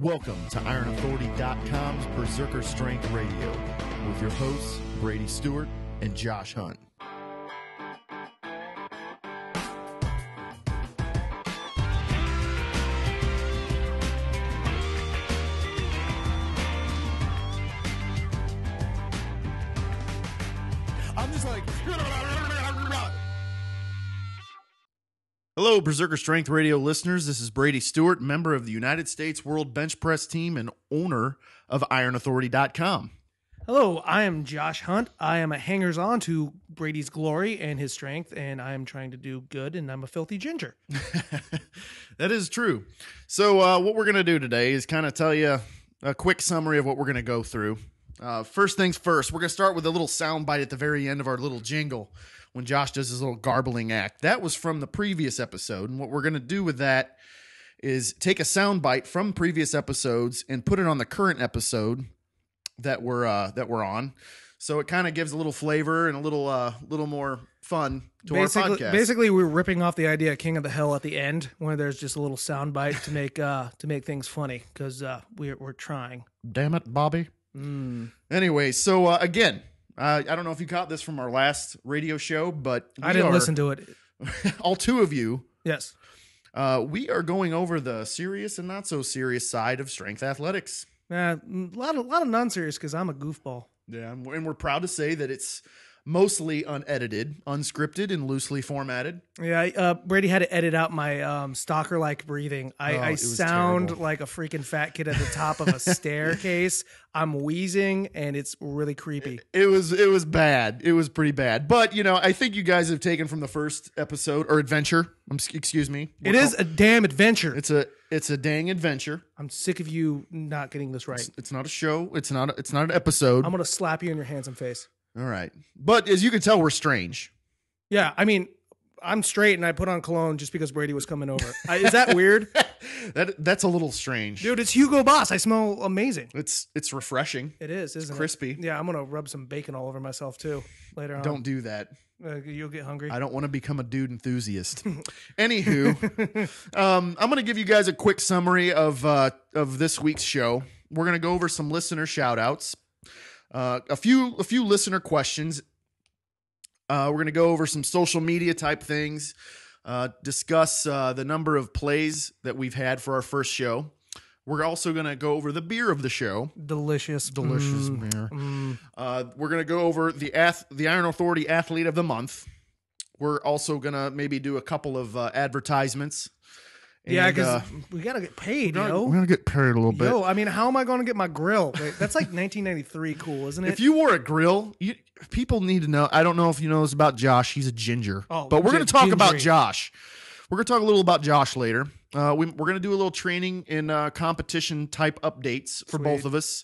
Welcome to IronAuthority.com's Berserker Strength Radio with your hosts, Brady Stewart and Josh Hunt. I'm just like... Hello, Berserker Strength Radio listeners. This is Brady Stewart, member of the United States World Bench Press Team and owner of IronAuthority.com. Hello, I am Josh Hunt. I am a hangers-on to Brady's glory and his strength, and I am trying to do good, and I'm a filthy ginger. That is true. So what we're going to do today is kind of tell you a quick summary of what we're going to go through. First things first, we're going to start with a little sound bite at the very end of our little jingle when Josh does his little garbling act. That was from the previous episode, and what we're going to do with that is take a sound bite from previous episodes and put it on the current episode that we're on. So it kind of gives a little flavor and a little more fun to our podcast. Basically, we're ripping off the idea of King of the Hill at the end, where there's just a little sound bite to make things funny, because we're trying. Damn it, Bobby. Anyway, so again, I don't know if you caught this from our last radio show, but I didn't listen to it. All two of you. Yes. We are going over the serious and not so serious side of strength athletics. A lot of non-serious, because I'm a goofball. Yeah, and we're proud to say that it's mostly unedited, unscripted, and loosely formatted. Yeah, Brady had to edit out my stalker-like breathing. I sound terrible. like a freaking fat kid at the top of a staircase. I'm wheezing, and it's really creepy. It was bad. It was pretty bad. But, I think you guys have taken from the first episode, or adventure. Excuse me. It is a damn adventure. It's a dang adventure. I'm sick of you not getting this right. It's not a show. It's not an episode. I'm going to slap you in your handsome face. All right. But as you can tell, we're strange. Yeah, I mean, I'm straight and I put on cologne just because Brady was coming over. Is that weird? That's a little strange. Dude, it's Hugo Boss. I smell amazing. It's refreshing. It is, isn't it? Crispy. Yeah, I'm going to rub some bacon all over myself too later on. Don't do that. You'll get hungry. I don't want to become a dude enthusiast. Anywho, I'm going to give you guys a quick summary of this week's show. We're going to go over some listener shout outs. A few listener questions. We're going to go over some social media type things, discuss the number of plays that we've had for our first show. We're also going to go over the beer of the show. Delicious beer. We're going to go over the Iron Authority Athlete of the Month. We're also going to maybe do a couple of advertisements. Yeah, because we got to get paid, We're going to get paid a little bit. Yo, I mean, how am I going to get my grill? That's like 1993 cool, isn't it? If you wore a grill, people need to know. I don't know if you know this about Josh. He's a ginger. But we're going to talk about Josh. We're going to talk a little about Josh later. We're going to do a little training in competition type updates for both of us.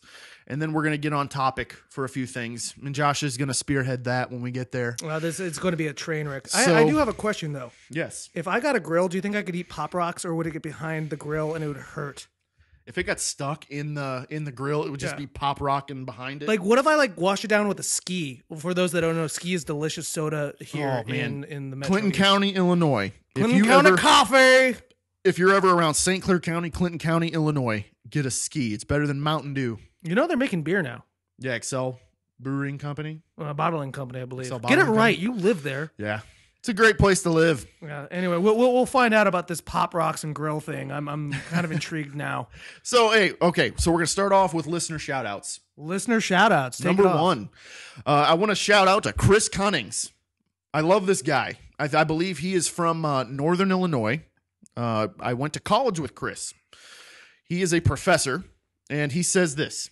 And then we're going to get on topic for a few things. And Josh is going to spearhead that when we get there. Well, it's going to be a train wreck. I do have a question, though. Yes. If I got a grill, do you think I could eat Pop Rocks, or would it get behind the grill and it would hurt? If it got stuck in the grill, it would just be pop rocking behind it. Like, what if I wash it down with a ski? For those that don't know, ski is delicious soda here in the Metro Clinton East. County, Illinois. Clinton County coffee. If you're ever around St. Clair County, Clinton County, Illinois, get a ski. It's better than Mountain Dew. They're making beer now. Yeah, Excel Brewing Company. Bottling company, I believe. Get it right. You live there. Yeah. It's a great place to live. Yeah. Anyway, we'll find out about this Pop Rocks and grill thing. I'm kind of intrigued now. So, okay. So we're going to start off with listener shout-outs. Listener shout-outs. Number one, I want to shout out to Chris Cunnings. I love this guy. I believe he is from Northern Illinois. I went to college with Chris. He is a professor, and he says this.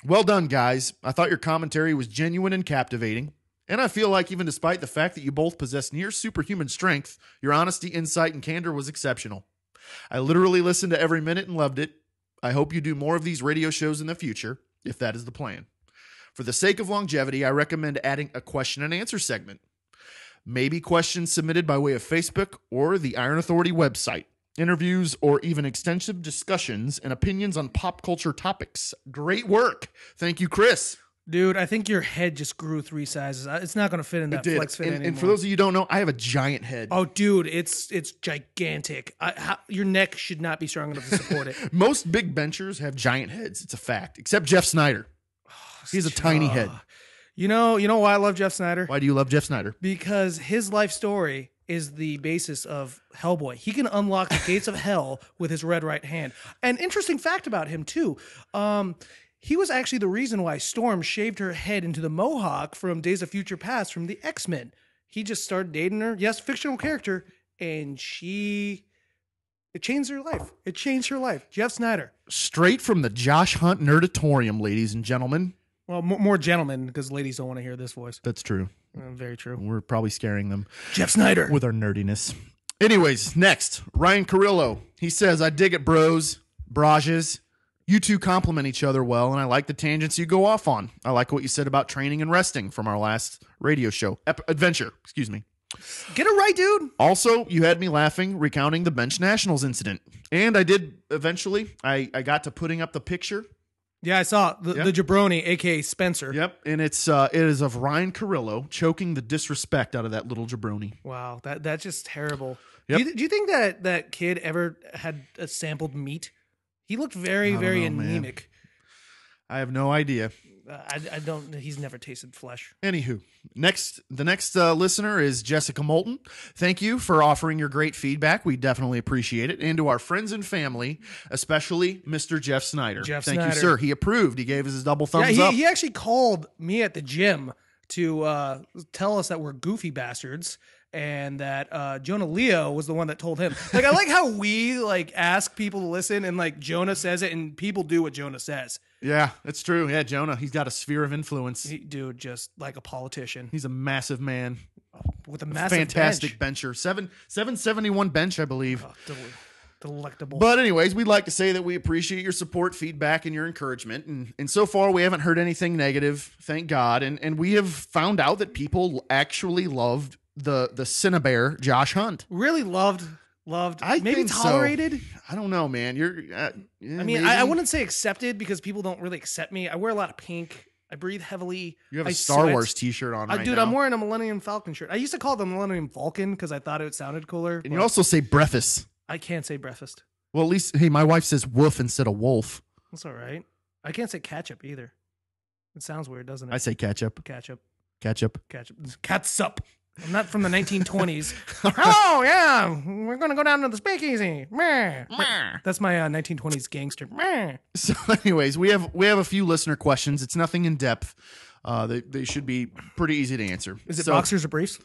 Well done, guys. I thought your commentary was genuine and captivating. And I feel like even despite the fact that you both possess near superhuman strength, your honesty, insight, and candor was exceptional. I literally listened to every minute and loved it. I hope you do more of these radio shows in the future, if that is the plan. For the sake of longevity, I recommend adding a question and answer segment. Maybe questions submitted by way of Facebook or the Iron Authority website. Interviews, or even extensive discussions and opinions on pop culture topics. Great work. Thank you, Chris. Dude, I think your head just grew 3 sizes. It's not going to fit in that flex fit anymore. And for those of you who don't know, I have a giant head. Oh, dude, it's gigantic. Your neck should not be strong enough to support it. Most big benchers have giant heads. It's a fact, except Jeff Snyder. He has a tiny head. You know why I love Jeff Snyder? Why do you love Jeff Snyder? Because his life story is the basis of Hellboy. He can unlock the gates of hell with his red right hand. An interesting fact about him, too. He was actually the reason why Storm shaved her head into the mohawk from Days of Future Past from the X-Men. He just started dating her. Yes, fictional character. And it changed her life. It changed her life. Jeff Snyder. Straight from the Josh Hunt Nerdatorium, ladies and gentlemen. Well, more gentlemen, because ladies don't want to hear this voice. That's true. Very true. We're probably scaring them. Jeff Snyder. With our nerdiness. Anyways, next, Ryan Carrillo. He says, I dig it, bros, brages. You two complement each other well, and I like the tangents you go off on. I like what you said about training and resting from our last radio show. Adventure, excuse me. Get it right, dude. Also, you had me laughing recounting the Bench Nationals incident. And I did eventually. I got to putting up the picture. Yeah, I saw the jabroni, a.k.a. Spencer. Yep, and it is of Ryan Carrillo choking the disrespect out of that little jabroni. Wow, that's just terrible. Yep. Do you think that kid ever had a sampled meat? He looked very anemic. Man. I have no idea. I don't. He's never tasted flesh. Anywho, the next listener is Jessica Moulton. Thank you for offering your great feedback. We definitely appreciate it. And to our friends and family, especially Mr. Jeff Snyder. Thank you, sir. He approved. He gave us his double thumbs up. He actually called me at the gym to tell us that we're goofy bastards. And that Jonah Leo was the one that told him. Like, I like how we ask people to listen, and Jonah says it, and people do what Jonah says. Yeah, that's true. Yeah, Jonah, he's got a sphere of influence. Dude, just like a politician. He's a massive man with a massive fantastic bencher. 771 bench, I believe. Oh, delectable. But anyways, we'd like to say that we appreciate your support, feedback, and your encouragement. And so far, we haven't heard anything negative, thank God. And we have found out that people actually loved the Cinnabear Josh Hunt. Really loved. Maybe tolerated. So. I don't know, man. I wouldn't say accepted, because people don't really accept me. I wear a lot of pink. I breathe heavily. You have a Star Wars t-shirt on right dude, now. I'm wearing a Millennium Falcon shirt. I used to call it the Millennium Falcon because I thought it sounded cooler. And you also say breakfast. I can't say breakfast. Well, at least, hey, my wife says woof instead of wolf. That's all right. I can't say ketchup either. It sounds weird, doesn't it? I say ketchup. Ketchup. Catsup. I'm not from the 1920s. Oh, yeah. We're going to go down to the speakeasy. That's my 1920s gangster. So anyways, we have a few listener questions. It's nothing in depth. They should be pretty easy to answer. Is it boxers or briefs?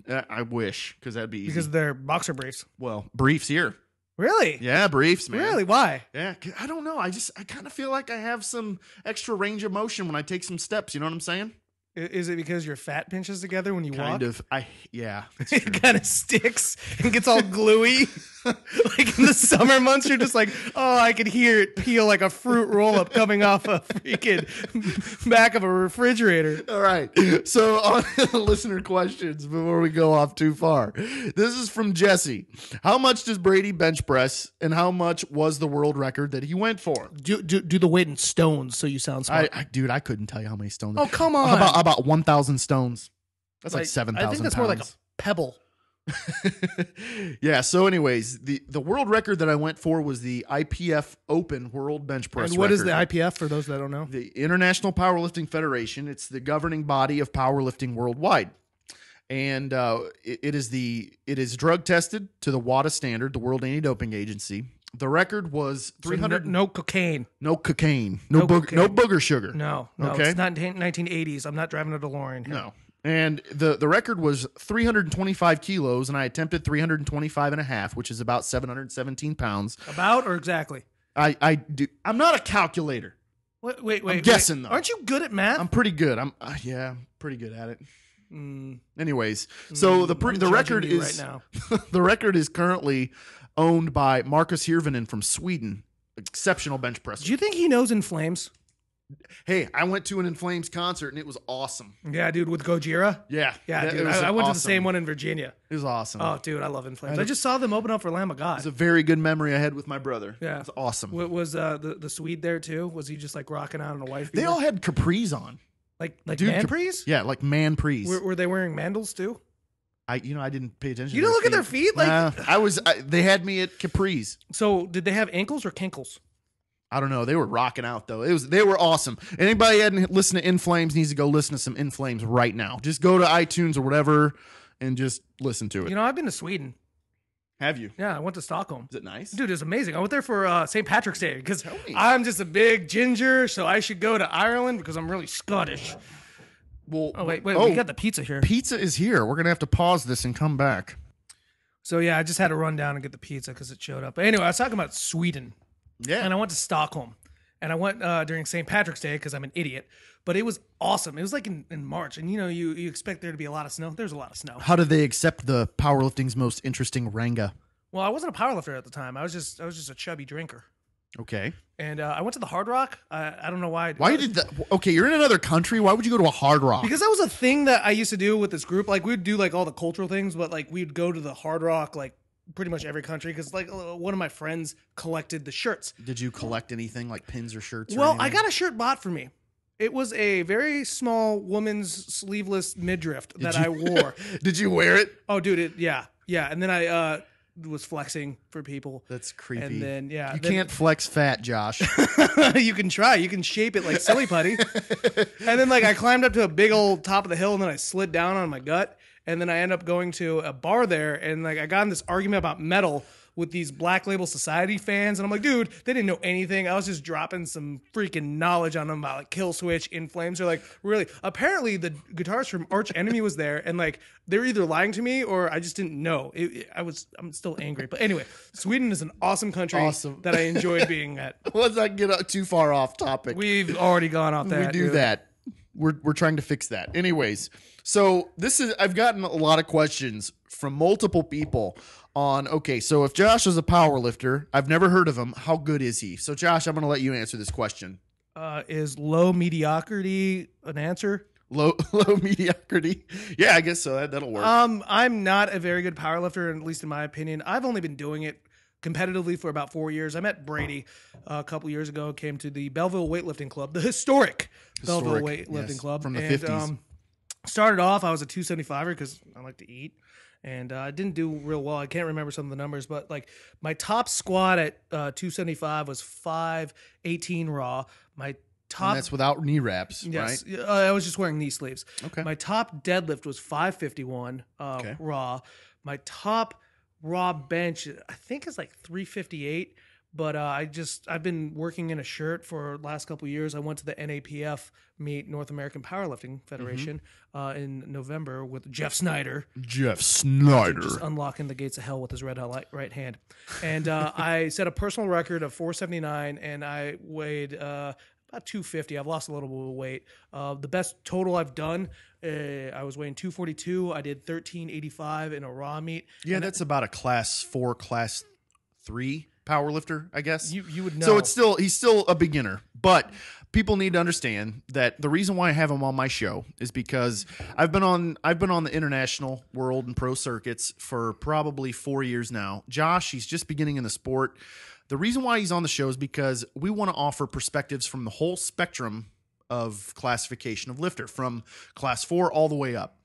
I wish, because that'd be easy. Because they're boxer briefs. Well, briefs here. Really? Yeah, briefs, man. Really? Why? Yeah, I don't know. I kind of feel like I have some extra range of motion when I take some steps. You know what I'm saying? Is it because your fat pinches together when you walk? Kind of. Yeah. It kind of sticks and gets all gluey. Like in the summer months, you're just like, oh, I could hear it peel like a fruit roll up coming off a freaking back of a refrigerator. All right. So on to the listener questions before we go off too far. This is from Jesse. How much does Brady bench press, and how much was the world record that he went for? Do the weight in stones so you sound smart. Dude, I couldn't tell you how many stones. Oh, come on. How about 1,000 stones? That's like 7,000 I think that's pounds. more like a pebble. Yeah, so anyways, the world record that I went for was the IPF Open World Bench Press And what record. is the IPF for those that don't know? The International Powerlifting Federation. It's the governing body of powerlifting worldwide. And it is drug tested to the WADA standard, the World Anti-Doping Agency. The record was 300. So no cocaine. No cocaine. No booger sugar. No. Okay? It's not 1980s. I'm not driving a DeLorean here. No. And the record was 325 kilos, and I attempted 325 and a half, which is about 717 pounds. About or exactly? I'm not a calculator. Wait. I'm guessing, though. Aren't you good at math? I'm pretty good. I'm pretty good at it. Anyways, so the record is right now. The record is currently owned by Marcus Hirvonen from Sweden. Exceptional bench presser. Do you think he knows In Flames? Hey, I went to an In Flames concert and it was awesome. Yeah, dude, with Gojira? Yeah, dude. I went to the same one in Virginia. It was awesome. Oh, dude, I love In Flames. I just saw them open up for Lamb of God. It's a very good memory I had with my brother. Yeah. It was awesome. Was the Swede there too? Was he just like rocking out in a wife beater? They all had capris on. Like Dude, man-prees? Yeah, like man-prees. Were they wearing mandals too? I didn't pay attention. You to didn't look at their feet? Like, they had me at capris. So did they have ankles or kinkles? I don't know. They were rocking out though. They were awesome. Anybody that hadn't listened to In Flames needs to go listen to some In Flames right now. Just go to iTunes or whatever and just listen to it. You know, I've been to Sweden. Have you? Yeah, I went to Stockholm. Is it nice? Dude, it was amazing. I went there for St. Patrick's Day because I'm just a big ginger, so I should go to Ireland because I'm really Scottish. Well, wait, we got the pizza here. Pizza is here. We're going to have to pause this and come back. So, yeah, I just had to run down and get the pizza because it showed up. But anyway, I was talking about Sweden. Yeah. And I went to Stockholm. And I went during St. Patrick's Day because I'm an idiot. But it was awesome. It was like in March. And, you know, you expect there to be a lot of snow. There's a lot of snow. How did they accept the powerlifting's most interesting ranga? Well, I wasn't a powerlifter at the time. I was just a chubby drinker. Okay. And I went to the Hard Rock. I don't know why. Why did that? Okay, you're in another country. Why would you go to a Hard Rock? Because that was a thing that I used to do with this group. Like, we'd do, like, all the cultural things, but, like, we'd go to the Hard Rock, like, pretty much every country because, like, one of my friends collected the shirts. Did you collect anything like pins or shirts? Well, I got a shirt bought for me. It was a very small woman's sleeveless midriff that I wore. Did you wear it? Oh, dude, yeah. And then I was flexing for people. That's creepy. And then, you can't flex fat, Josh. You can try. You can shape it like silly putty. And then, like, I climbed up to a big old top of the hill, and then I slid down on my gut. And then I ended up going to a bar there, and, like, I got in this argument about metal with these Black Label Society fans, and I'm like, dude, they didn't know anything. I was just dropping some freaking knowledge on them about, like, Kill Switch, In Flames. They're like, really? Apparently, the guitarist from Arch Enemy was there, and, like, they're either lying to me or I just didn't know. I'm still angry. But anyway, Sweden is an awesome country that I enjoyed being at. Let's not get too far off topic. We've already gone off that. We do that. We're trying to fix that. Anyways, so I've gotten a lot of questions from multiple people on, okay, so if Josh is a power lifter, I've never heard of him, how good is he? So Josh, I'm going to let you answer this question. Is low mediocrity an answer? Low mediocrity? Yeah, I guess so. That'll work. I'm not a very good power lifter, at least in my opinion. I've only been doing it competitively for about 4 years. I met Brady a couple years ago, came to the Belleville Weightlifting Club, the historic Belleville Weightlifting Club. From the 50s. Started off, I was a 275er because I like to eat. And I didn't do real well. I can't remember some of the numbers, but, like, my top squat at 275 was 518 raw. My top, and that's without knee wraps, yes, right? I was just wearing knee sleeves. Okay. My top deadlift was 551 raw. My top raw bench, I think, is like 358. But I've been working in a shirt for the last couple of years. I went to the NAPF meet, North American Powerlifting Federation, in November with Jeff Snyder. Just unlocking the gates of hell with his red right hand. And I set a personal record of 479, and I weighed about 250. I've lost a little bit of weight. The best total I've done, I was weighing 242. I did 1385 in a raw meet. Yeah, that's about a class 4, class 3 power lifter, I guess. You would know. So he's still a beginner, but people need to understand that the reason why I have him on my show is because I've been on the international world and pro circuits for probably 4 years now. Josh, he's just beginning in the sport. The reason why he's on the show is because we want to offer perspectives from the whole spectrum of classification of lifter, from class 4 all the way up.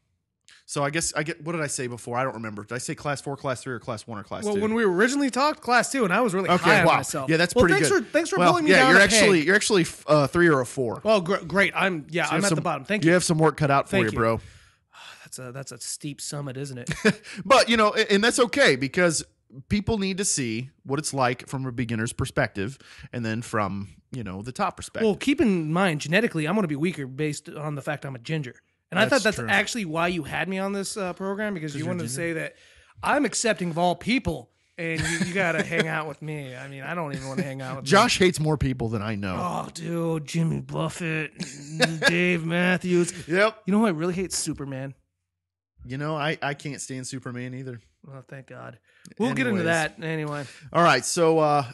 So I guess what did I say before? I don't remember. Did I say class 4, class 3, or class 1 or class 2? Well, when we originally talked, class 2, and I was really high on myself. Yeah, that's pretty good. Thanks for pulling me down. You're actually 3 or a 4. Well, great. I'm at the bottom. Thank you. You have some work cut out for you, bro. That's a steep summit, isn't it? But, and that's okay, because people need to see what it's like from a beginner's perspective, and then from, the top perspective. Well, keep in mind, genetically, I'm going to be weaker based on the fact I'm a ginger. And I thought that's actually why you had me on this program, because you wanted to say that I'm accepting of all people, and you got to hang out with me. I mean, I don't even want to hang out with Josh hates more people than I know. Oh, dude, Jimmy Buffett, Dave Matthews. Yep. You know who I really hate? Superman. I can't stand Superman either. Well, thank God. We'll get into that anyway. All right, so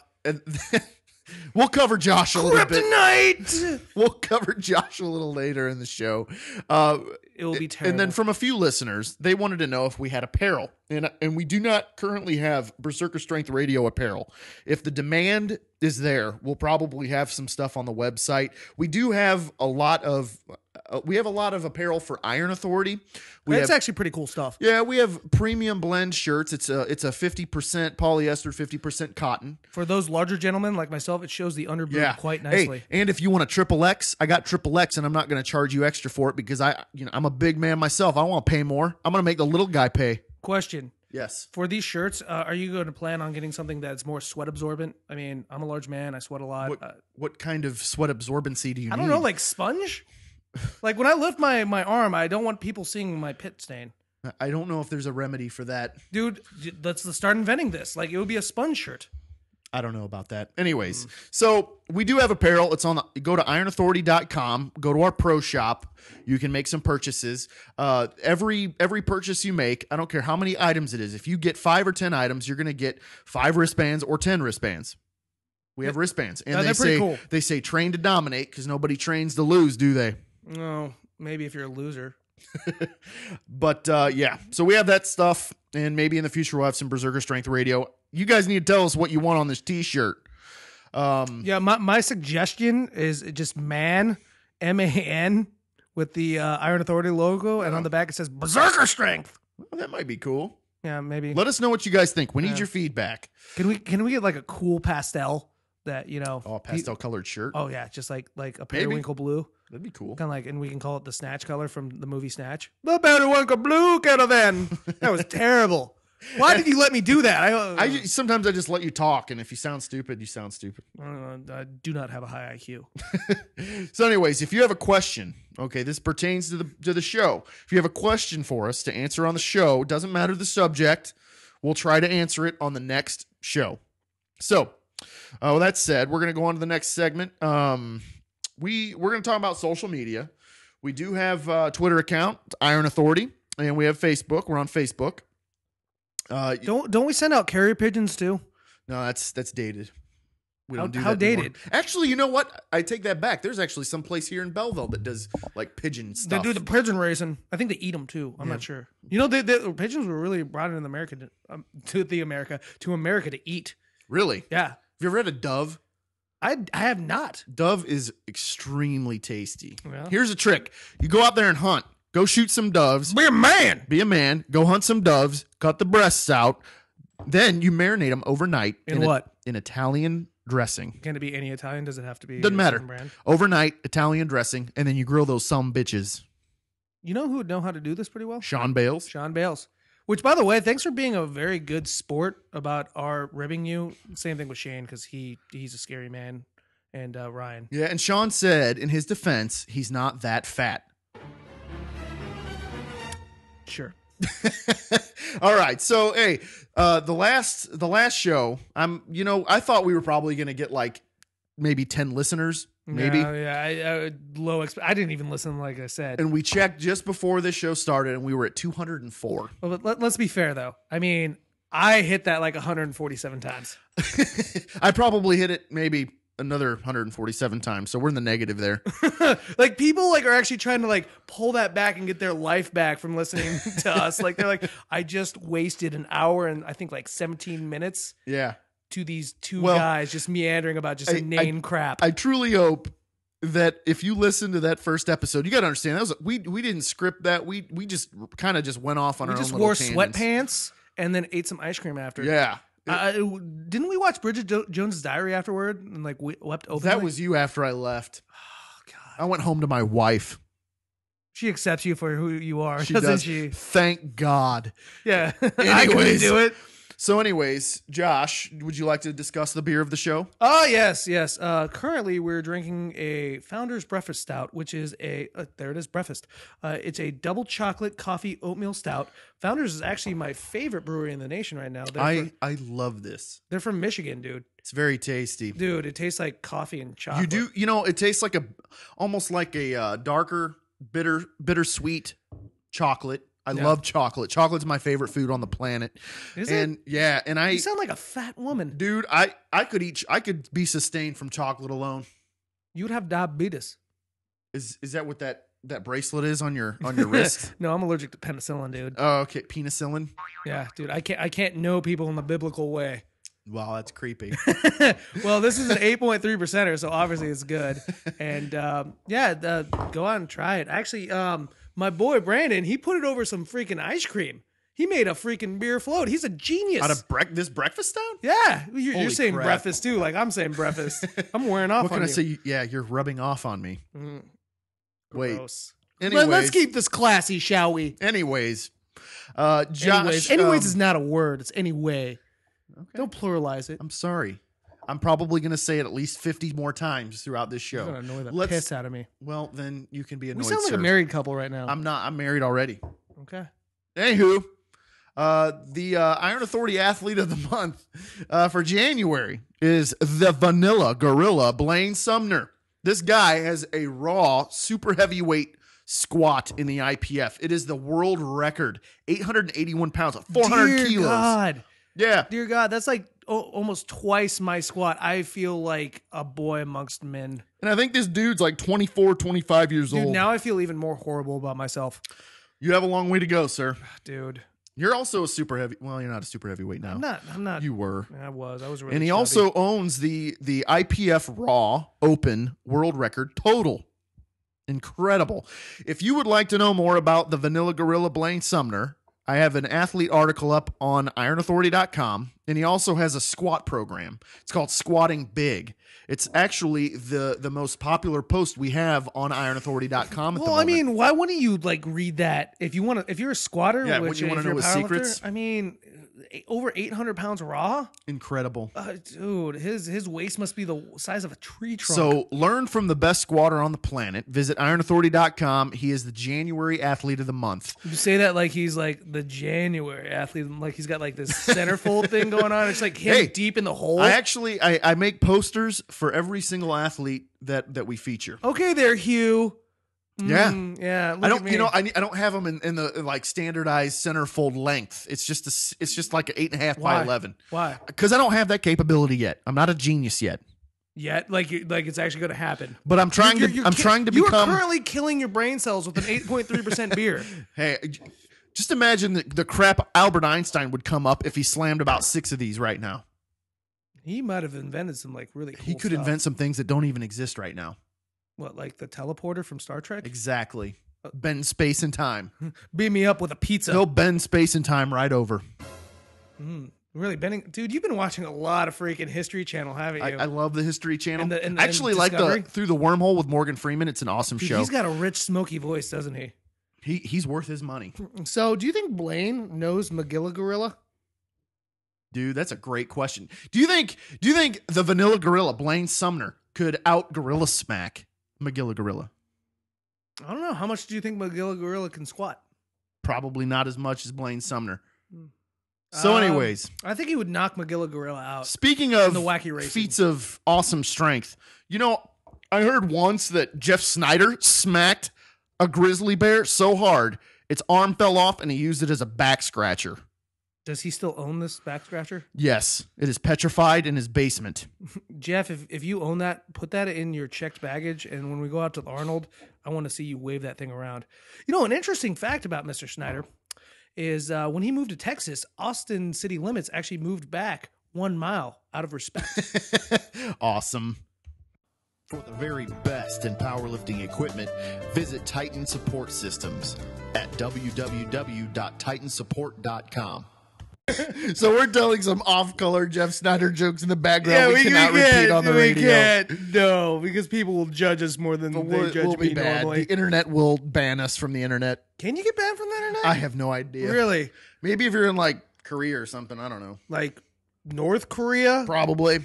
we'll cover Josh a little bit. Kryptonite! We'll cover Josh a little later in the show. It will be terrible. And then from a few listeners, they wanted to know if we had apparel. And we do not currently have Berserker Strength Radio apparel. If the demand is there, we'll probably have some stuff on the website. We do have a lot of we have a lot of apparel for Iron Authority. It's actually pretty cool stuff. Yeah, we have premium blend shirts. It's a 50% polyester, 50% cotton. For those larger gentlemen like myself, it shows the underboob quite nicely. Hey, and if you want a triple X, I got triple X, and I'm not going to charge you extra for it because I'm a big man myself. I don't want to pay more. I'm going to make the little guy pay. Question. Yes. For these shirts, are you going to plan on getting something that's more sweat absorbent? I mean, I'm a large man. I sweat a lot. What kind of sweat absorbency do you need? I don't know, like sponge? Like when I lift my arm, I don't want people seeing my pit stain. I don't know if there's a remedy for that. Dude, let's start inventing this. Like it would be a sponge shirt. I don't know about that. Anyways, so we do have apparel. It's on go to ironauthority.com, go to our pro shop. You can make some purchases. Every purchase you make, I don't care how many items it is. If you get 5 or 10 items, you're going to get 5 wristbands or 10 wristbands. We have wristbands, and they're pretty cool. They say train to dominate because nobody trains to lose, do they? No, maybe if you're a loser. But yeah, so we have that stuff, and maybe in the future we'll have some Berserker Strength Radio. You guys need to tell us what you want on this T-shirt. Yeah, my suggestion is just man, M-A-N, with the Iron Authority logo, and on the back it says Berserker Strength. Well, that might be cool. Yeah, maybe. Let us know what you guys think. We need your feedback. Can we get like a cool pastel that pastel colored shirt? Oh yeah, just like a periwinkle blue. That'd be cool. Kind of like, and we can call it the Snatch color from the movie Snatch. The periwinkle blue caravan. That was terrible. Why did you let me do that? Sometimes I just let you talk, and if you sound stupid, you sound stupid. I do not have a high IQ. So anyways, if you have a question, okay, this pertains to the show. If you have a question for us to answer on the show, doesn't matter the subject, we'll try to answer it on the next show. So, with that said, we're going to go on to the next segment. We're going to talk about social media. We do have a Twitter account, Iron Authority, and we have Facebook. We're on Facebook. Don't we send out carrier pigeons too? No, that's dated. We don't do that how dated? Anymore. Actually, you know what? I take that back. There's actually some place here in Belleville that does like pigeon stuff. They do the pigeon racing. I think they eat them too. I'm not sure. You know, the pigeons were really brought in America to America to eat. Really? Yeah. Have you ever had a dove? I have not. Dove is extremely tasty. Yeah. Here's a trick. You go out there and hunt. Go shoot some doves. Be a man. Be a man. Go hunt some doves. Cut the breasts out. Then you marinate them overnight. In what? In Italian dressing. Can it be any Italian? Does it have to be? Doesn't matter. Brand? Overnight Italian dressing, and then you grill those some bitches. You know who would know how to do this pretty well? Sean Bales. Sean Bales. Which, by the way, thanks for being a very good sport about our ribbing you. Same thing with Shane, because he's a scary man. And Ryan. Yeah, and Sean said, in his defense, he's not that fat. Sure. All right. So, hey, the last show, I thought we were probably going to get like maybe 10 listeners, maybe. Yeah, I didn't even listen, like I said. And we checked just before this show started, and we were at 204. Well, but let's be fair, though. I mean, I hit that like 147 times. I probably hit it maybe another 147 times, so we're in the negative there. Like people like are actually trying to like pull that back and get their life back from listening to us. Like they're like, I just wasted an hour and I think like 17 minutes. Yeah. To these two guys just meandering about just inane crap. I truly hope that if you listen to that first episode, you got to understand that was we didn't script that. We just kind of just went off on our own. We just wore sweatpants and then ate some ice cream after. Yeah. Didn't we watch Bridget Jones's Diary afterward and like wept openly? That was you after I left. Oh God! I went home to my wife. She accepts you for who you are, she doesn't does. she? Thank God. Yeah. I couldn't do it. So anyways, Josh, would you like to discuss the beer of the show? Oh, yes. Currently, we're drinking a Founder's Breakfast Stout, which is there it is, breakfast. It's a double chocolate coffee oatmeal stout. Founders is actually my favorite brewery in the nation right now. I love this. They're from Michigan, dude. It's very tasty. Dude, it tastes like coffee and chocolate. It tastes like almost like a darker, bittersweet chocolate. I love chocolate. Chocolate's my favorite food on the planet. Is it? Yeah, and you sound like a fat woman. Dude, I could be sustained from chocolate alone. You would have diabetes. Is that what that bracelet is on your wrist? No, I'm allergic to penicillin, dude. Oh, okay. Penicillin? Yeah, dude. I can't know people in the biblical way. Wow, that's creepy. Well, this is an 8.3%er, so obviously it's good. And go out and try it. Actually, my boy Brandon, he put it over some freaking ice cream. He made a freaking beer float. He's a genius. Out of this breakfast stout? Yeah, you're saying crap. breakfast too, like I'm saying breakfast. I'm wearing off. What on can I you. say? Yeah, you're rubbing off on me. Wait. Gross. Anyways, Let's keep this classy, shall we? Anyways, Josh. Anyways is not a word. It's anyway. Okay. Don't pluralize it. I'm sorry. I'm probably going to say it at least 50 more times throughout this show. You're gonna annoy the piss out of me. Well, then you can be annoyed. We sound like sir. a married couple right now. I'm not. I'm married already. Okay. Anywho, the Iron Authority Athlete of the Month for January is the Vanilla Gorilla Blaine Sumner. This guy has a raw super heavyweight squat in the IPF. It is the world record, 881 pounds, 400 Dear kilos. God. Yeah. Dear God, that's like almost twice my squat. I feel like a boy amongst men. And I think this dude's like 24, 25 years Dude, old. now I feel even more horrible about myself. You have a long way to go, sir. Dude. You're also a super heavy. Well, you're not a super heavyweight now. I'm not. You were. I was really And he chubby. also owns the IPF Raw Open world record total. Incredible. If you would like to know more about the Vanilla Gorilla Blaine Sumner, I have an athlete article up on ironauthority.com, and he also has a squat program. It's called Squatting Big. It's actually the most popular post we have on ironauthority.com. Well, I mean, why wouldn't you like read that if you want to? If you're a squatter, Yeah, which, would you wanna if you're know a his powerlifter, secrets? I mean, over 800 pounds raw. Incredible. Dude, his waist must be the size of a tree trunk. So learn from the best squatter on the planet. Visit ironauthority.com. He is the January Athlete of the Month. you say that like he's like the January athlete, like he's got like this centerfold thing going on. It's like him deep in the hole. I make posters for every single athlete that we feature. Okay, there, Hugh. Yeah. Yeah. I don't, I don't have them in the like standardized centerfold length. It's just like an 8.5 by 11. Why? Because I don't have that capability yet. I'm not a genius yet. Yet, like it's actually going to happen. But I'm trying to become. You are currently killing your brain cells with an 8.3% beer. Hey, just imagine the crap Albert Einstein would come up if he slammed about 6 of these right now. He might have invented some like really cool He could stuff. invent some things that don't even exist right now. What, like the teleporter from Star Trek? Exactly. Bend space and time. Beam me up with a pizza. He'll bend space and time right over. Really bending, dude. You've been watching a lot of freaking History Channel, haven't you? I love the History Channel. And Actually, like Through the Wormhole with Morgan Freeman. It's an awesome Dude, show. he's got a rich, smoky voice, doesn't he? He's worth his money. So, do you think Blaine knows Magilla Gorilla? Dude, that's a great question. Do you think the Vanilla Gorilla, Blaine Sumner, could out Gorilla Smack Magilla Gorilla? I don't know. How much do you think Magilla Gorilla can squat? Probably not as much as Blaine Sumner. So, anyways, I think he would knock Magilla Gorilla out. speaking of the wacky racing. feats of awesome strength, I heard once that Jeff Snyder smacked a grizzly bear so hard its arm fell off and he used it as a back scratcher. Does he still own this back scratcher? Yes, it is petrified in his basement. Jeff, if you own that, put that in your checked baggage, and when we go out to Arnold, I want to see you wave that thing around. An interesting fact about Mr. Snyder is when he moved to Texas, Austin city limits actually moved back 1 mile out of respect. Awesome. For the very best in powerlifting equipment, visit Titan Support Systems at www.titansupport.com. So we're telling some off-color Jeff Snyder jokes in the background we cannot repeat on the radio. We can't. No, because people will judge us more than they judge me normally. The internet will ban us from the internet. Can you get banned from the internet? I have no idea. Really? Maybe if you're in like Korea or something. I don't know. Like North Korea? Probably.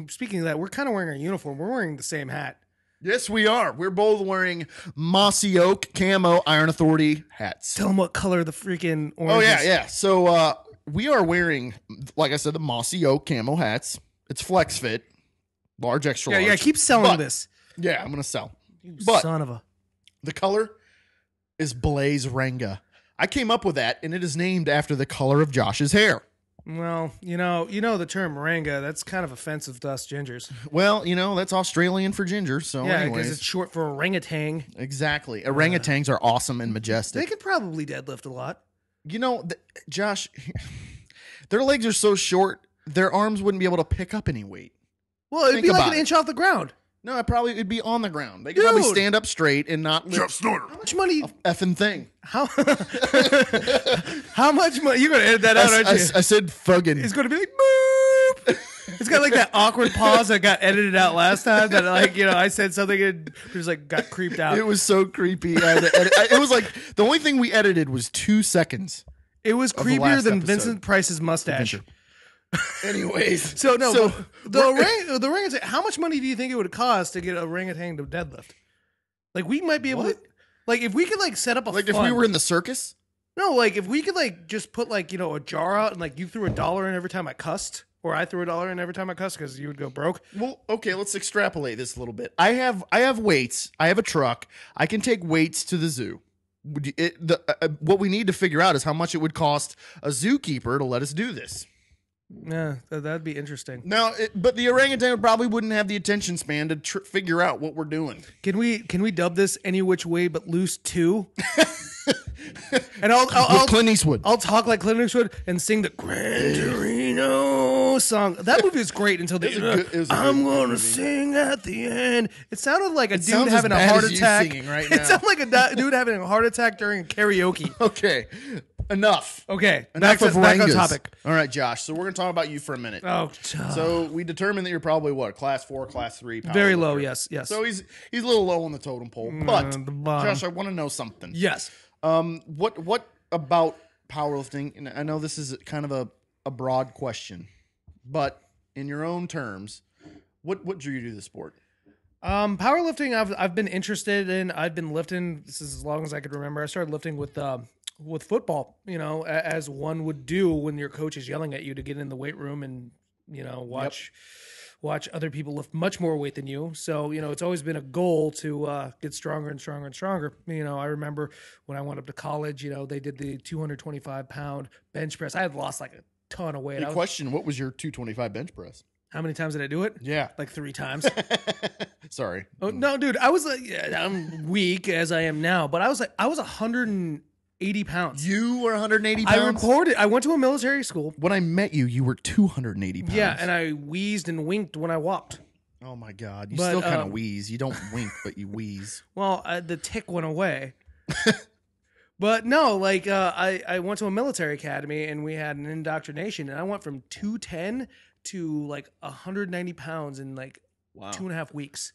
Speaking of that, we're kind of wearing our uniform. We're wearing the same hat. Yes, we are. We're both wearing Mossy Oak Camo Iron Authority hats. Tell them what color the freaking orange is. Yeah. So we are wearing, like I said, the Mossy Oak Camo hats. It's flex fit, large, extra large. Yeah, keep selling this. Yeah, I'm going to sell. You But son of a... the color is Blaze Renga. I came up with that, and it is named after the color of Josh's hair. Well, you know the term moringa. That's kind of offensive to us gingers. Well, that's Australian for ginger. So, Yeah, because anyways. it's short for orangutan. Exactly. Orangutans are awesome and majestic. They could probably deadlift a lot. Josh, Their legs are so short, their arms wouldn't be able to pick up any weight. Well, it'd Think be like about an it. inch off the ground. No, it'd be on the ground. They could probably stand up straight and not lift Jeff Snorter. How much money? effing thing. How much money? You're gonna edit that out, aren't you? I said fugging. It's gonna be like boop. It's got like that awkward pause that got edited out last time. That I said something and it just like got creeped out. It was so creepy. It was like the only thing we edited was 2 seconds. It was the creepier last than episode. Vincent Price's mustache. Anyways, So the orangutan. How much money do you think it would cost to get a orangutan to deadlift? Like we might be able to. Like if we could like set up a like if we were in the circus. No, like if we could like just put like a jar out and like you threw $1 in every time I cussed, or I threw $1 in every time I cussed because you would go broke. Well, okay, let's extrapolate this a little bit. I have weights. I have a truck. I can take weights to the zoo. What we need to figure out is how much it would cost a zookeeper to let us do this. Yeah, that'd be interesting. Now, but the orangutan probably wouldn't have the attention span to figure out what we're doing. Can we dub this Any Which Way But Loose 2? And With Clint Eastwood. I'll talk like Clint Eastwood and sing the Gran Torino song. That movie is great until the end. I'm gonna sing at the end. It sounded like a dude having a heart attack. Right now. It sounded like a dude having a heart attack during karaoke. Okay, enough. Okay, Enough back of on Rangas. topic. All right, Josh. So we're gonna talk about you for a minute. Oh, So we determined that you're probably what, class 4, class 3, power very lifter. low. Yes. So he's a little low on the totem pole. But the bottom. Josh, I want to know something. Yes. What about powerlifting? And I know this is kind of a broad question, but in your own terms, what drew you to the sport? Powerlifting, I've been interested in. I've been lifting. This is as long as I could remember. I started lifting with football. As one would do when your coach is yelling at you to get in the weight room and watch other people lift much more weight than you. So, it's always been a goal to get stronger and stronger and stronger. I remember when I went up to college, they did the 225-pound bench press. I had lost like a ton of weight. Hey, question, what was your 225 bench press? How many times did I do it? Yeah. Like 3 times. Sorry. Oh, no, dude, I was I'm weak as I am now, but I was 180 pounds. You were 180 pounds? I went to a military school. When I met you, you were 280 pounds. Yeah, and I wheezed and winked when I walked. Oh, my God. You But, still kind of wheeze. You don't wink, but you wheeze. Well, the tick went away. But no, like I went to a military academy and we had an indoctrination, and I went from 210 to like 190 pounds in like 2.5 weeks.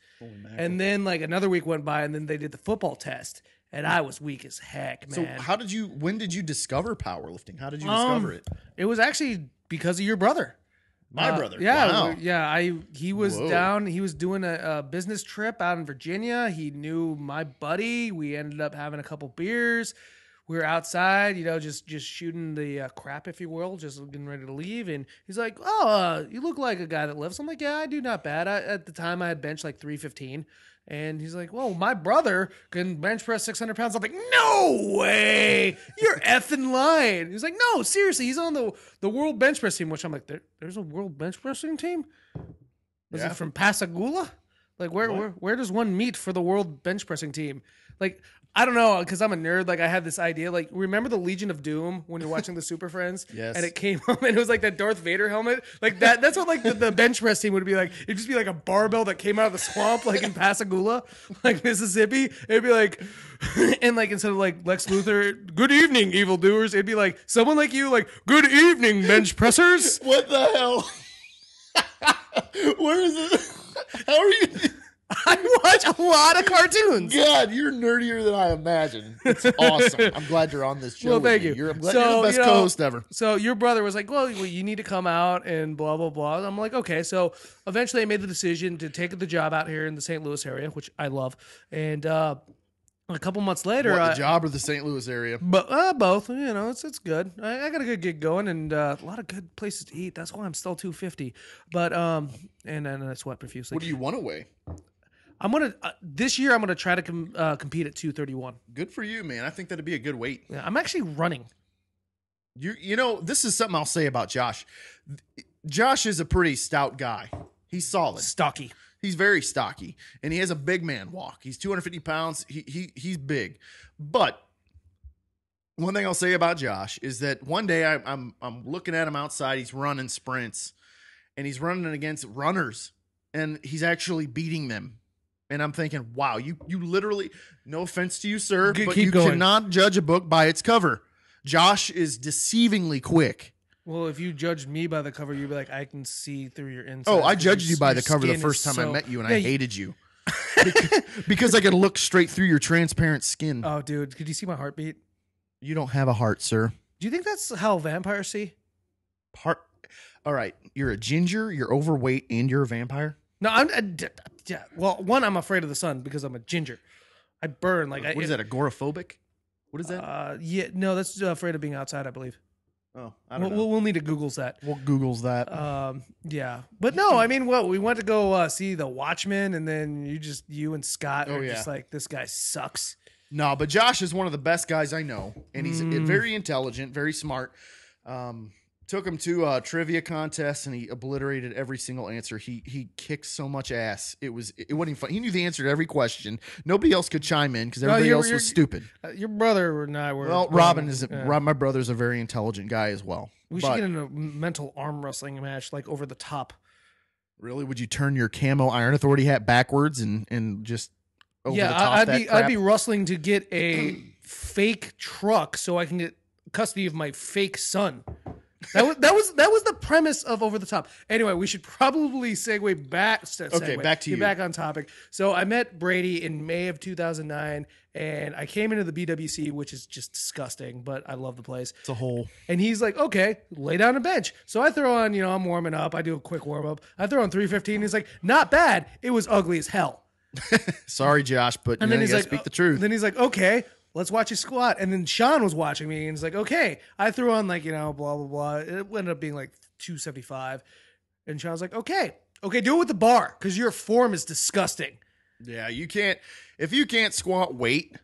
And then like another week went by, and then they did the football test, and I was weak as heck, man. So when did you discover powerlifting? How did you discover it? It was actually because of your brother. My brother. Yeah, Wow. yeah. He was Whoa. down. He was doing a business trip out in Virginia. He knew my buddy. We ended up having a couple beers. We were outside, just shooting the crap, if you will, just getting ready to leave. And he's like, "Oh, you look like a guy that lifts." I'm like, "Yeah, I do not bad." At the time, I had benched like 315. And he's like, "Well, my brother can bench press 600 pounds." I'm like, "No way! You're effing lying." He's like, "No, seriously, he's on the world bench press team." Which I'm like, "There's a world bench pressing team? Is it from Pascagoula? Like, where does one meet for the world bench pressing team?" Like, I don't know, because I'm a nerd. Like, I had this idea. Like, remember the Legion of Doom when you're watching the Super Friends? Yes. And it came up, and it was like that Darth Vader helmet. Like, that's what, like, the bench press team would be like. It'd just be like a barbell that came out of the swamp, like in Pascagoula, like Mississippi. It'd be like, and like, instead of like Lex Luthor, "Good evening, evildoers," it'd be like, someone like you, like, "Good evening, bench pressers." What the hell? Where is it? How are you? I watch a lot of cartoons. God, you're nerdier than I imagined. It's awesome. I'm glad you're on this show. Well, thank with me. you. I'm glad you're the best co-host ever. So your brother was like, well, you need to come out and blah, blah, blah. I'm like, okay. So eventually I made the decision to take the job out here in the St. Louis area, which I love. And a couple months later, What, the job or the St. Louis area? But both, it's good. I got a good gig going and a lot of good places to eat. That's why I'm still 250. But and then I sweat profusely. What do you want to weigh? I'm gonna this year. I'm gonna try to compete at 231. Good for you, man. I think that'd be a good weight. Yeah, I'm actually running. This is something I'll say about Josh. Josh is a pretty stout guy. He's solid. Stocky. He's very stocky, and he has a big man walk. He's 250 pounds. He's big, but One thing I'll say about Josh is that one day I'm looking at him outside. He's running sprints, and he's running against runners, and he's actually beating them. And I'm thinking, wow, you literally, no offense to you, sir, but you cannot judge a book by its cover. Josh is deceivingly quick. Well, if you judged me by the cover, you'd be like, I can see through your inside. Oh, I judged you by the cover the first time I met you, and I hated you. because I could look straight through your transparent skin. Oh, dude, could you see my heartbeat? You don't have a heart, sir. Do you think that's how vampires see? All right, you're a ginger, you're overweight, and you're a vampire? No, yeah. Well, one, I'm afraid of the sun because I'm a ginger. I burn like. What is that? Agoraphobic? What is that? Yeah, no, that's afraid of being outside, I believe. Oh, I don't know. We'll need to Google's that. We'll Google's that. Yeah, but no, I mean, we went to go see The Watchmen, and then you and Scott were just like, this guy sucks. No, but Josh is one of the best guys I know, and he's very intelligent, very smart. Took him to a trivia contest, and he obliterated every single answer. He kicked so much ass. It wasn't even fun. He knew the answer to every question. Nobody else could chime in because everybody else was stupid. Your brother and I were. Well, Robin isn't. My brother's a very intelligent guy as well. We should get in a mental arm wrestling match, like over the top. Really? Would you turn your camo Iron Authority hat backwards and just over the top? I'd be wrestling to get a fake truck so I can get custody of my fake son. That was the premise of Over the Top. Anyway, we should probably segue back. Okay, back to you. Get back on topic. So I met Brady in May of 2009, and I came into the BWC, which is just disgusting, but I love the place. It's a hole. And he's like, okay, lay down a bench. So I throw on, I'm warming up. I do a quick warm up. I throw on 315. He's like, not bad. It was ugly as hell. Sorry, Josh, but you gotta speak the truth. Then he's like, okay, let's watch you squat. And then Sean was watching me and he's like, okay. I threw on blah, blah, blah. It ended up being like 275. And Sean was like, okay, do it with the bar because your form is disgusting. Yeah, if you can't squat weight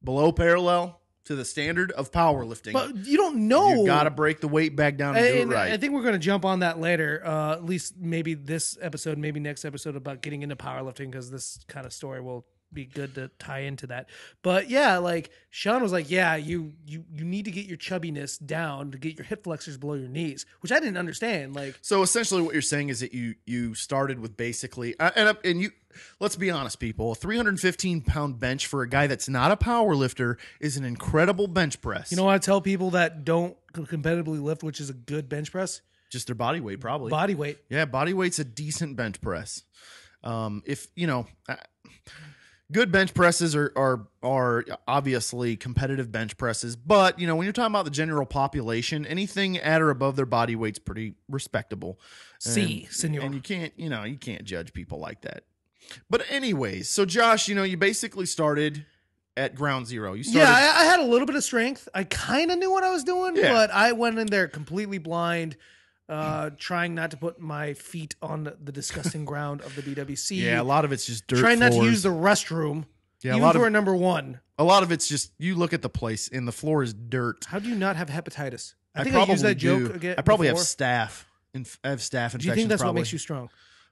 below parallel to the standard of powerlifting. But you don't know. You got to break the weight back down and do it right. I think we're going to jump on that later, at least maybe this episode, maybe next episode about getting into powerlifting because this kind of story will be good to tie into that. But yeah, like Sean was like, yeah, you need to get your chubbiness down to get your hip flexors below your knees, which I didn't understand. Like, so essentially what you're saying is that you started with basically and you, let's be honest, people, a 315-pound bench for a guy that's not a power lifter is an incredible bench press. You know what I tell people that don't competitively lift, which is a good bench press? Just their body weight, probably. Body weight. Yeah, body weight's a decent bench press. Good bench presses are obviously competitive bench presses, but when you're talking about the general population, anything at or above their body weight's pretty respectable. Senor. And you can't judge people like that. But anyways, so Josh, you basically started at ground zero. I had a little bit of strength. I kind of knew what I was doing, but I went in there completely blind. Trying not to put my feet on the disgusting ground of the BWC. Yeah, a lot of it's just dirt. Trying not to use the restroom. Yeah, even for a number one. A lot of it's just you look at the place and the floor is dirt. How do you not have hepatitis? I think probably I used that joke again. I probably have staph. I have staph infections. Do you think that's what makes you strong?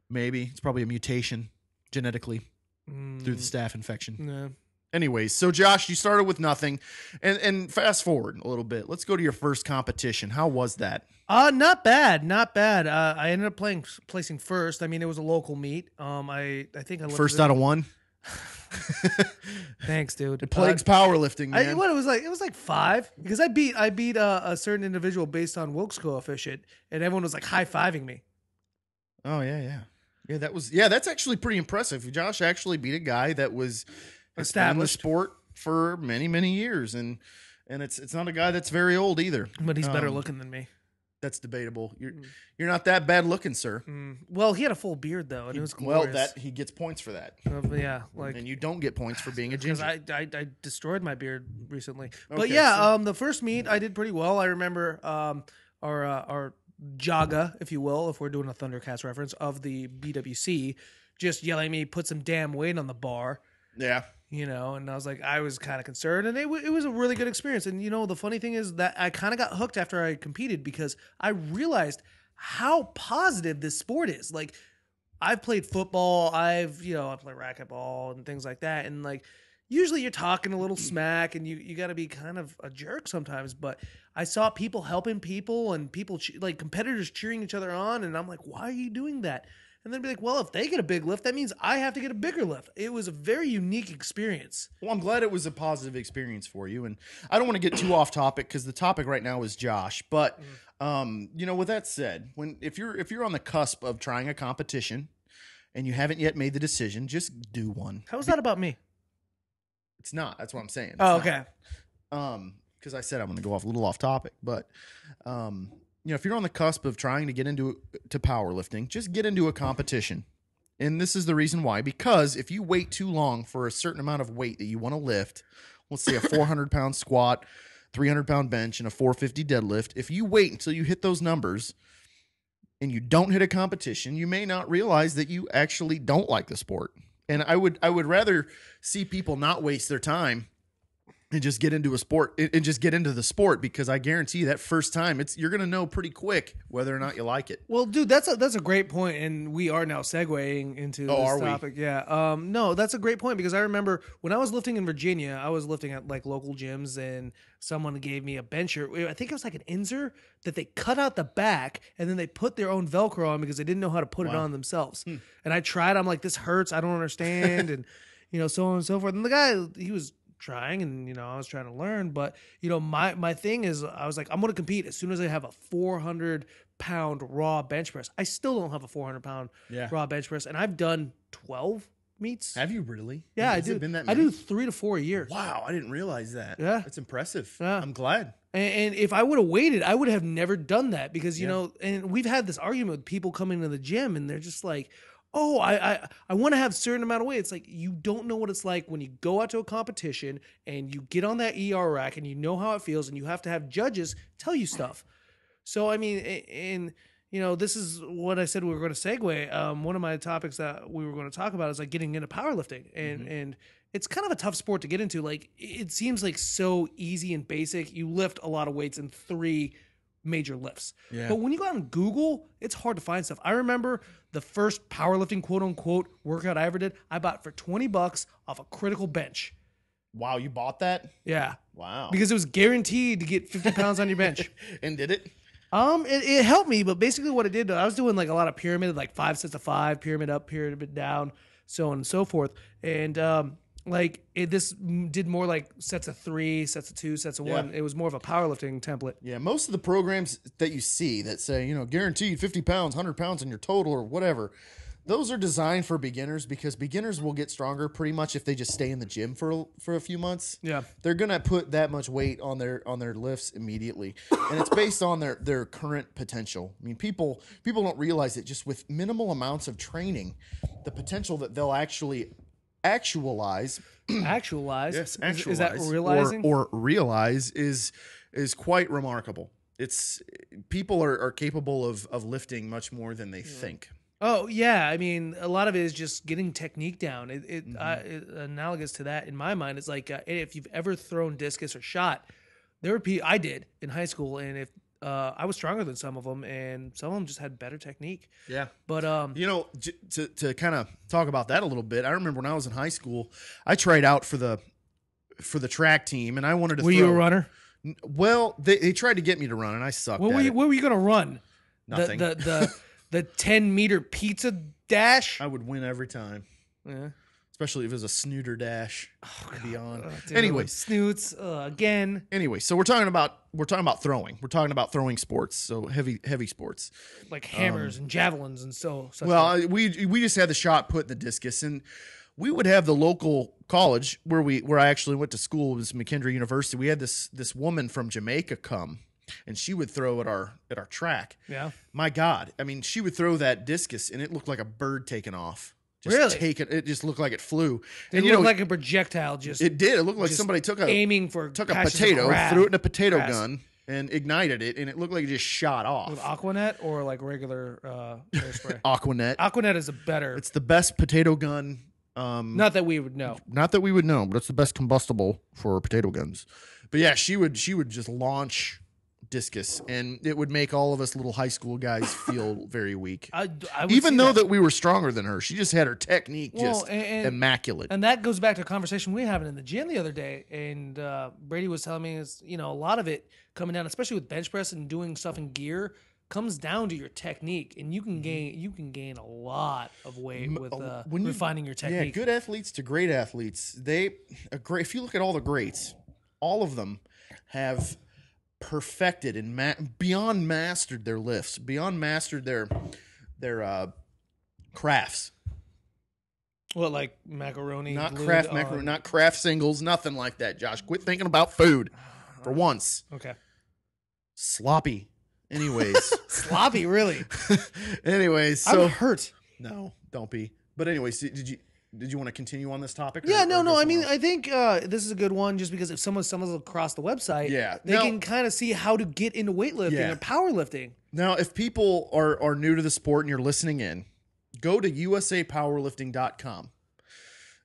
Maybe it's probably a mutation genetically through the staph infection. No. Anyways, so Josh, you started with nothing, and fast forward a little bit. Let's go to your first competition. How was that? Not bad. I ended up placing first. I mean, it was a local meet. I think I first out of one. Thanks, dude. It plagues powerlifting, man. It was like 5 because I beat a certain individual based on Wilks coefficient, and everyone was like high-fiving me. Oh yeah. That's actually pretty impressive. Josh actually beat a guy that was established in the sport for many, many years, and it's not a guy that's very old either. But he's better looking than me. That's debatable. You're not that bad looking, sir. Well, he had a full beard though, and it was glorious. Well, he gets points for that. And you don't get points for being a ginger. Because I destroyed my beard recently. Okay, but yeah, the first meet I did pretty well. I remember our Jaga, if you will, if we're doing a Thundercats reference of the BWC, just yelling at me, put some damn weight on the bar. Yeah. And I was like, I was kind of concerned, and it was a really good experience. And, the funny thing is that I kind of got hooked after I competed because I realized how positive this sport is. Like, I've played football, I play racquetball and things like that. And like, usually you're talking a little smack and you got to be kind of a jerk sometimes. But I saw people helping people and people like competitors cheering each other on. And I'm like, why are you doing that? And they'd be like, well, if they get a big lift, that means I have to get a bigger lift. It was a very unique experience. Well, I'm glad it was a positive experience for you. And I don't want to get too off topic because the topic right now is Josh. But, with that said, if you're on the cusp of trying a competition and you haven't yet made the decision, just do one. How is that about me? It's not. That's what I'm saying. Okay. Because I said I'm going to go off a little off topic. But, if you're on the cusp of trying to get into powerlifting, just get into a competition. And this is the reason why. Because if you wait too long for a certain amount of weight that you want to lift, let's say a 400-pound squat, 300-pound bench, and a 450 deadlift, if you wait until you hit those numbers and you don't hit a competition, you may not realize that you actually don't like the sport. And I would rather see people not waste their time and just get into a sport and just get into the sport, because I guarantee you that first time you're going to know pretty quick whether or not you like it. Well, dude, that's a great point, and we are now segueing into this topic. Yeah. No, that's a great point, because I remember when I was lifting in Virginia, I was lifting at like local gyms, and someone gave me a bencher. I think it was like an Inzer that they cut out the back and then they put their own Velcro on because they didn't know how to put it on themselves. And I tried. I'm like, this hurts. I don't understand, and so on and so forth. And the guy, he was trying, and I was trying to learn, but my thing is, I was like, I'm going to compete as soon as I have a 400-pound raw bench press. I still don't have a 400-pound raw bench press, and I've done 12 meets. Have you really? Yeah, Has I do. It been that I many? do 3 to 4 a year. Wow, I didn't realize that. Yeah, that's impressive. Yeah. I'm glad. And if I would have waited, I would have never done that, because and we've had this argument with people coming to the gym, and they're just like, oh, I want to have a certain amount of weight. It's like, you don't know what it's like when you go out to a competition and you get on that ER rack and you know how it feels, and you have to have judges tell you stuff. So, I mean, and this is what I said we were going to segue. One of my topics that we were going to talk about is like getting into powerlifting, and it's kind of a tough sport to get into. Like, it seems like so easy and basic. You lift a lot of weights in 3 major lifts. Yeah. But when you go on Google, it's hard to find stuff. I remember the first powerlifting quote unquote workout I ever did, I bought for $20 off a critical bench. Wow, you bought that? Yeah. Wow. Because it was guaranteed to get 50 pounds on your bench. And did it? It helped me, but basically what it did, I was doing like a lot of pyramid, like 5 sets of 5, pyramid up, pyramid down, so on and so forth. And this did more like sets of 3, sets of 2, sets of 1. It was more of a powerlifting template. Yeah, most of the programs that you see that say, guaranteed 50 pounds, 100 pounds in your total or whatever, those are designed for beginners, because beginners will get stronger pretty much if they just stay in the gym for a few months. Yeah. They're going to put that much weight on their lifts immediately. And it's based on their current potential. I mean, people don't realize that just with minimal amounts of training, the potential that they'll actually actualize. Yes, actualize. Is that realizing? Or realize is quite remarkable. It's people are capable of lifting much more than they think. Oh yeah, I mean, a lot of it is just getting technique down. Analogous to that in my mind, it's like if you've ever thrown discus or shot, there were people I did in high school, and if I was stronger than some of them, and some of them just had better technique. Yeah, but to kind of talk about that a little bit, I remember when I was in high school, I tried out for the track team, and I wanted to. Were you a runner? Well, they tried to get me to run, and I sucked. What were you going to run? Nothing. The 10-meter pizza dash? I would win every time. Yeah. Especially if it was a snooter dash. Oh, beyond. Anyway, snoots again. Anyway, so we're talking about throwing. We're talking about throwing sports, so heavy sports. Like hammers and javelins and so. Well, we just had the shot put in the discus, and we would have the local college where I actually went to school, it was McKendree University. We had this woman from Jamaica come, and she would throw at our track. Yeah. My God. I mean, she would throw that discus, and it looked like a bird taking off. It just looked like it flew. It looked like a projectile. It did. It looked like somebody took a potato, threw it in a potato gun, and ignited it, and it looked like it just shot off. With Aquanet or like regular hairspray? Aquanet. Aquanet is better. It's the best potato gun. Not that we would know. Not that we would know, but it's the best combustible for potato guns. But yeah, she would just launch discus, and it would make all of us little high school guys feel very weak. I would Even see though that we were stronger than her, she just had her technique and immaculate. And that goes back to a conversation we were having in the gym the other day. And Brady was telling me, a lot of it coming down, especially with bench press and doing stuff in gear, comes down to your technique. And you can gain a lot of weight with refining your technique. Yeah, good athletes to great athletes. If you look at all the greats, all of them have perfected and beyond mastered their lifts, beyond mastered their crafts. What, like macaroni? Not craft macaroni, not craft singles, nothing like that, Josh. Quit thinking about food for once. Okay. Sloppy. Anyways. Sloppy, really? Anyways, so I'm hurt. No, don't be. But anyways, did you want to continue on this topic? Yeah, no. I mean, I think this is a good one just because if someone stumbles across the website, they can kind of see how to get into weightlifting or powerlifting. Now, if people are new to the sport and you're listening in, go to usapowerlifting.com.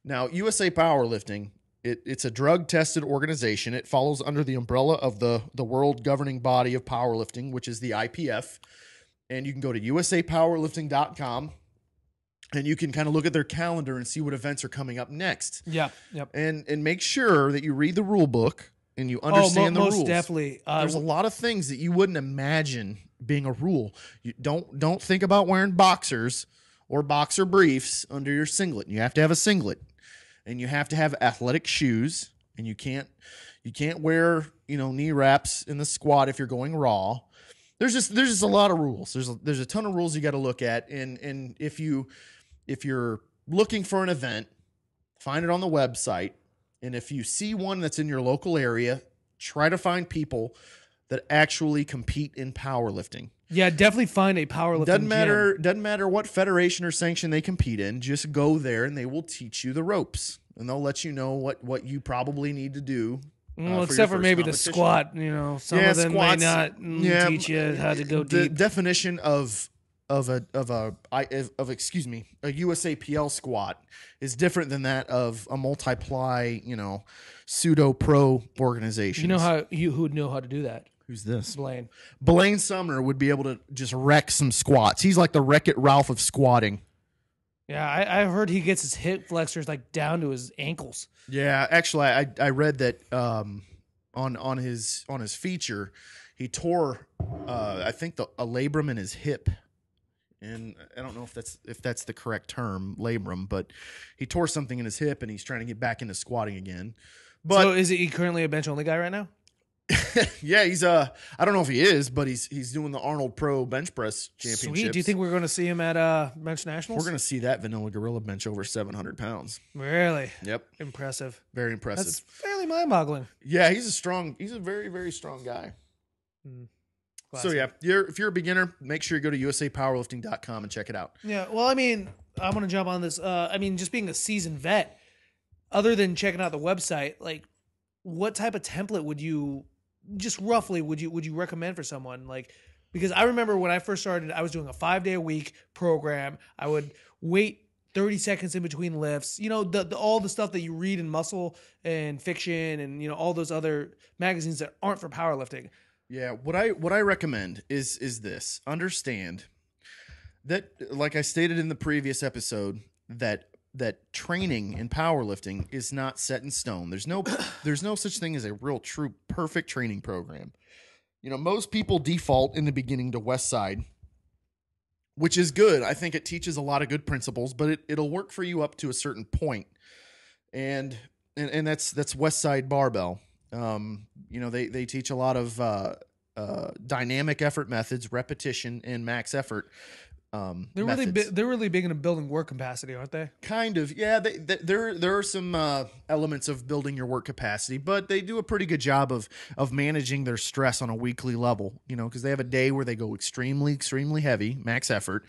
Now, USA Powerlifting, it's a drug-tested organization. It follows under the umbrella of the world governing body of powerlifting, which is the IPF. And you can go to usapowerlifting.com. And you can kind of look at their calendar and see what events are coming up next. Yeah, yep. And make sure that you read the rule book and you understand the rules. Most definitely. There's a lot of things that you wouldn't imagine being a rule. You don't think about wearing boxers or boxer briefs under your singlet. You have to have a singlet, and you have to have athletic shoes, and you can't wear knee wraps in the squat if you're going raw. There's just a lot of rules. There's a ton of rules you got to look at, and if you're looking for an event, find it on the website. And if you see one that's in your local area, try to find people that actually compete in powerlifting. Yeah, definitely find a powerlifting gym. Doesn't matter what federation or sanction they compete in. Just go there and they will teach you the ropes. And they'll let you know what you probably need to do. Except for maybe the squat. Some of them squats, may not teach you how to go deep. The definition of a USAPL squat is different than that of a multiply, pseudo pro organization. Who would know how to do that? Who's this? Blaine Sumner would be able to just wreck some squats. He's like the Wreck-It Ralph of squatting. Yeah, I've heard he gets his hip flexors like down to his ankles. Yeah, actually, I read that on his feature, he tore I think a labrum in his hip. And I don't know if that's the correct term, labrum, but he tore something in his hip and he's trying to get back into squatting again. But so is he currently a bench only guy right now? Yeah, he's I don't know if he is, but he's doing the Arnold Pro bench press championships. Sweet. Do you think we're going to see him at Bench Nationals? We're going to see that Vanilla Gorilla bench over 700 pounds. Really? Yep. Impressive. Very impressive. That's fairly mind-boggling. Yeah, he's a very, very strong guy. So yeah, if you're a beginner, make sure you go to usapowerlifting.com and check it out. Yeah, well, I mean, I'm going to jump on this. Just being a seasoned vet, other than checking out the website, like, what type of template would you, just roughly, would you recommend for someone? Like, because I remember when I first started, I was doing a 5-day-a-week program. I would wait 30 seconds in between lifts. All the stuff that you read in Muscle and Fiction and all those other magazines that aren't for powerlifting. Yeah, what I recommend is this. Understand that, like I stated in the previous episode, that training in powerlifting is not set in stone. There's no such thing as a real true perfect training program. Most people default in the beginning to West Side, which is good. I think it teaches a lot of good principles, but it'll work for you up to a certain point. And that's West Side Barbell. They teach a lot of dynamic effort methods, repetition, and max effort. They're really big into building work capacity, aren't they? Kind of, yeah. There are some elements of building your work capacity, but they do a pretty good job of managing their stress on a weekly level. Because they have a day where they go extremely, extremely heavy, max effort.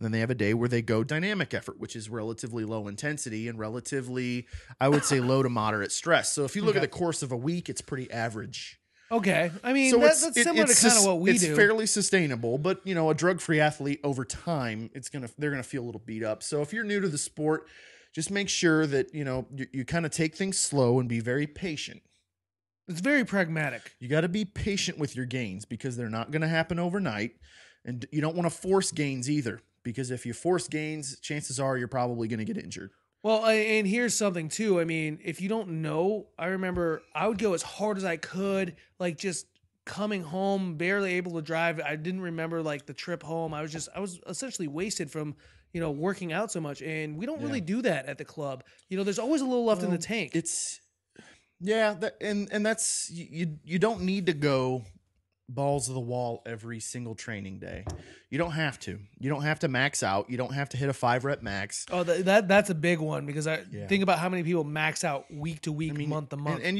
Then they have a day where they go dynamic effort, which is relatively low intensity and relatively, I would say, low to moderate stress. So if you look at the course of a week, it's pretty average. Okay. I mean, so that's similar to kind of what we do. It's fairly sustainable, but a drug-free athlete over time, they're going to feel a little beat up. So if you're new to the sport, just make sure that, you kind of take things slow and be very patient. It's very pragmatic. You got to be patient with your gains because they're not going to happen overnight. And you don't want to force gains either, because if you force gains, chances are you're probably going to get injured. Well, and here's something too. I mean, if you don't know, I remember I would go as hard as I could, like just coming home, barely able to drive. I didn't remember like the trip home. I was essentially wasted from, working out so much. And we don't really do that at the club. There's always a little left in the tank. And that's, you don't need to go balls to the wall every single training day. You don't have to. You don't have to max out. You don't have to hit a 5-rep max. Oh, that's a big one, because I think about how many people max out week to week, month to month. And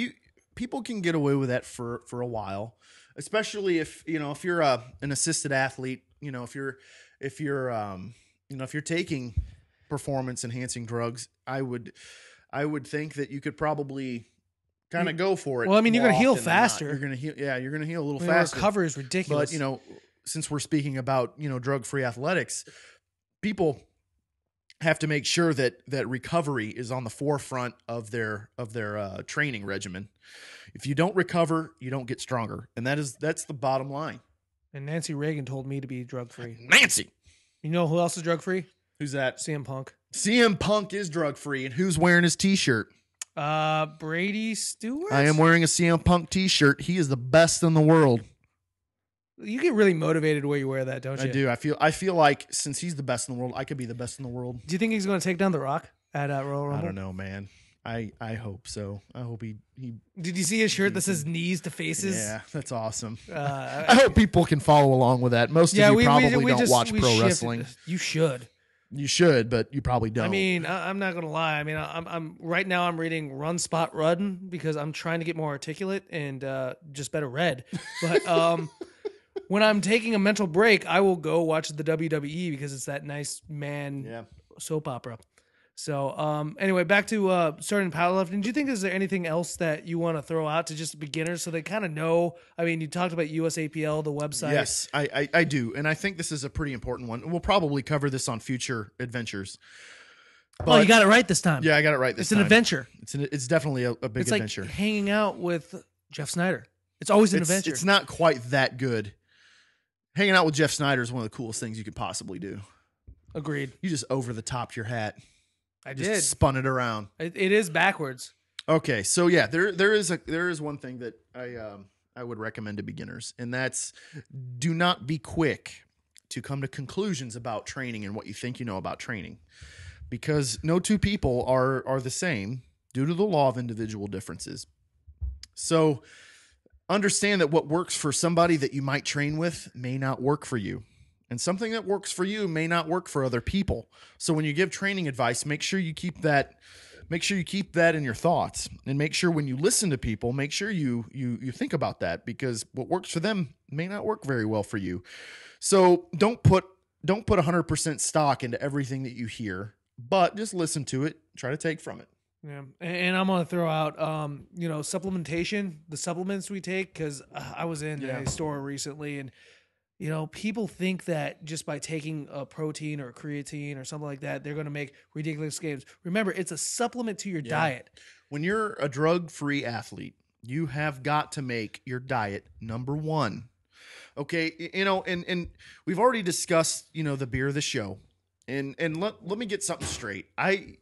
people can get away with that for a while, especially if you're an assisted athlete. If you're taking performance enhancing drugs, I would think that you could probably kind of go for it. Well, I mean, you're going to heal faster. You're going to heal. Yeah, you're going to heal a little faster. Recovery is ridiculous. But since we're speaking about drug-free athletics, people have to make sure that recovery is on the forefront of their training regimen. If you don't recover, you don't get stronger, and that's the bottom line. And Nancy Reagan told me to be drug-free. Nancy, you know who else is drug-free? Who's that? CM Punk. CM Punk is drug-free, and who's wearing his T-shirt? Brady Stewart? I am wearing a CM Punk T-shirt. He is the best in the world. You get really motivated when you wear that, don't you? I do. I feel like since he's the best in the world, I could be the best in the world. Do you think he's going to take down The Rock at Royal Rumble? I don't know, man. I hope so. I hope he. Did you see his shirt that says knees to faces? Yeah, that's awesome. I hope people can follow along with that. Most of you probably don't watch pro wrestling. You should. You should, but you probably don't. I mean, I'm not gonna lie. I mean, I'm right now. I'm reading Run Spot Run because I'm trying to get more articulate and just better read. But when I'm taking a mental break, I will go watch the WWE because it's that nice man soap opera. So anyway, back to starting powerlifting. Do you think is there anything else that you want to throw out to just beginners so they kind of know? I mean, you talked about USAPL, the website. Yes, I do, and I think this is a pretty important one. We'll probably cover this on future adventures. But, you got it right this time. Yeah, I got it right this time. It's an adventure. It's definitely a big adventure. It's like hanging out with Jeff Snyder. It's always an adventure. It's not quite that good. Hanging out with Jeff Snyder is one of the coolest things you could possibly do. Agreed. You just over the top your hat. I just did. Spun it around. It is backwards. Okay, so yeah, there is one thing that I would recommend to beginners, and that's do not be quick to come to conclusions about training and what you think you know about training, because no two people are the same due to the law of individual differences. So understand that what works for somebody that you might train with may not work for you. And something that works for you may not work for other people. So when you give training advice, make sure you keep that in your thoughts, and make sure when you listen to people, make sure you think about that, because what works for them may not work very well for you. So don't put 100% stock into everything that you hear, but just listen to it, try to take from it. Yeah, and I'm gonna throw out, supplementation, the supplements we take, because I was in a store recently, and people think that just by taking a protein or a creatine or something like that, they're going to make ridiculous gains. Remember, it's a supplement to your diet. When you're a drug-free athlete, you have got to make your diet number one. Okay, and we've already discussed, the beer of the show, and let me get something straight. I'm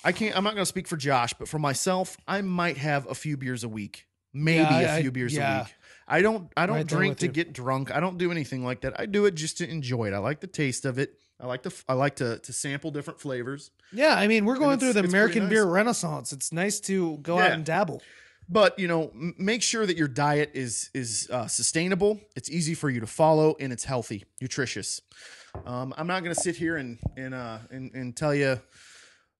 not going to speak for Josh, but for myself, I might have a few beers a week, maybe a few beers a week. I don't drink to get drunk. I don't do anything like that. I do it just to enjoy it. I like the taste of it. I like to sample different flavors. Yeah, I mean, we're going through the American beer renaissance. It's nice to go out and dabble. But, make sure that your diet is sustainable, it's easy for you to follow, and it's healthy, nutritious. I'm not going to sit here and tell you,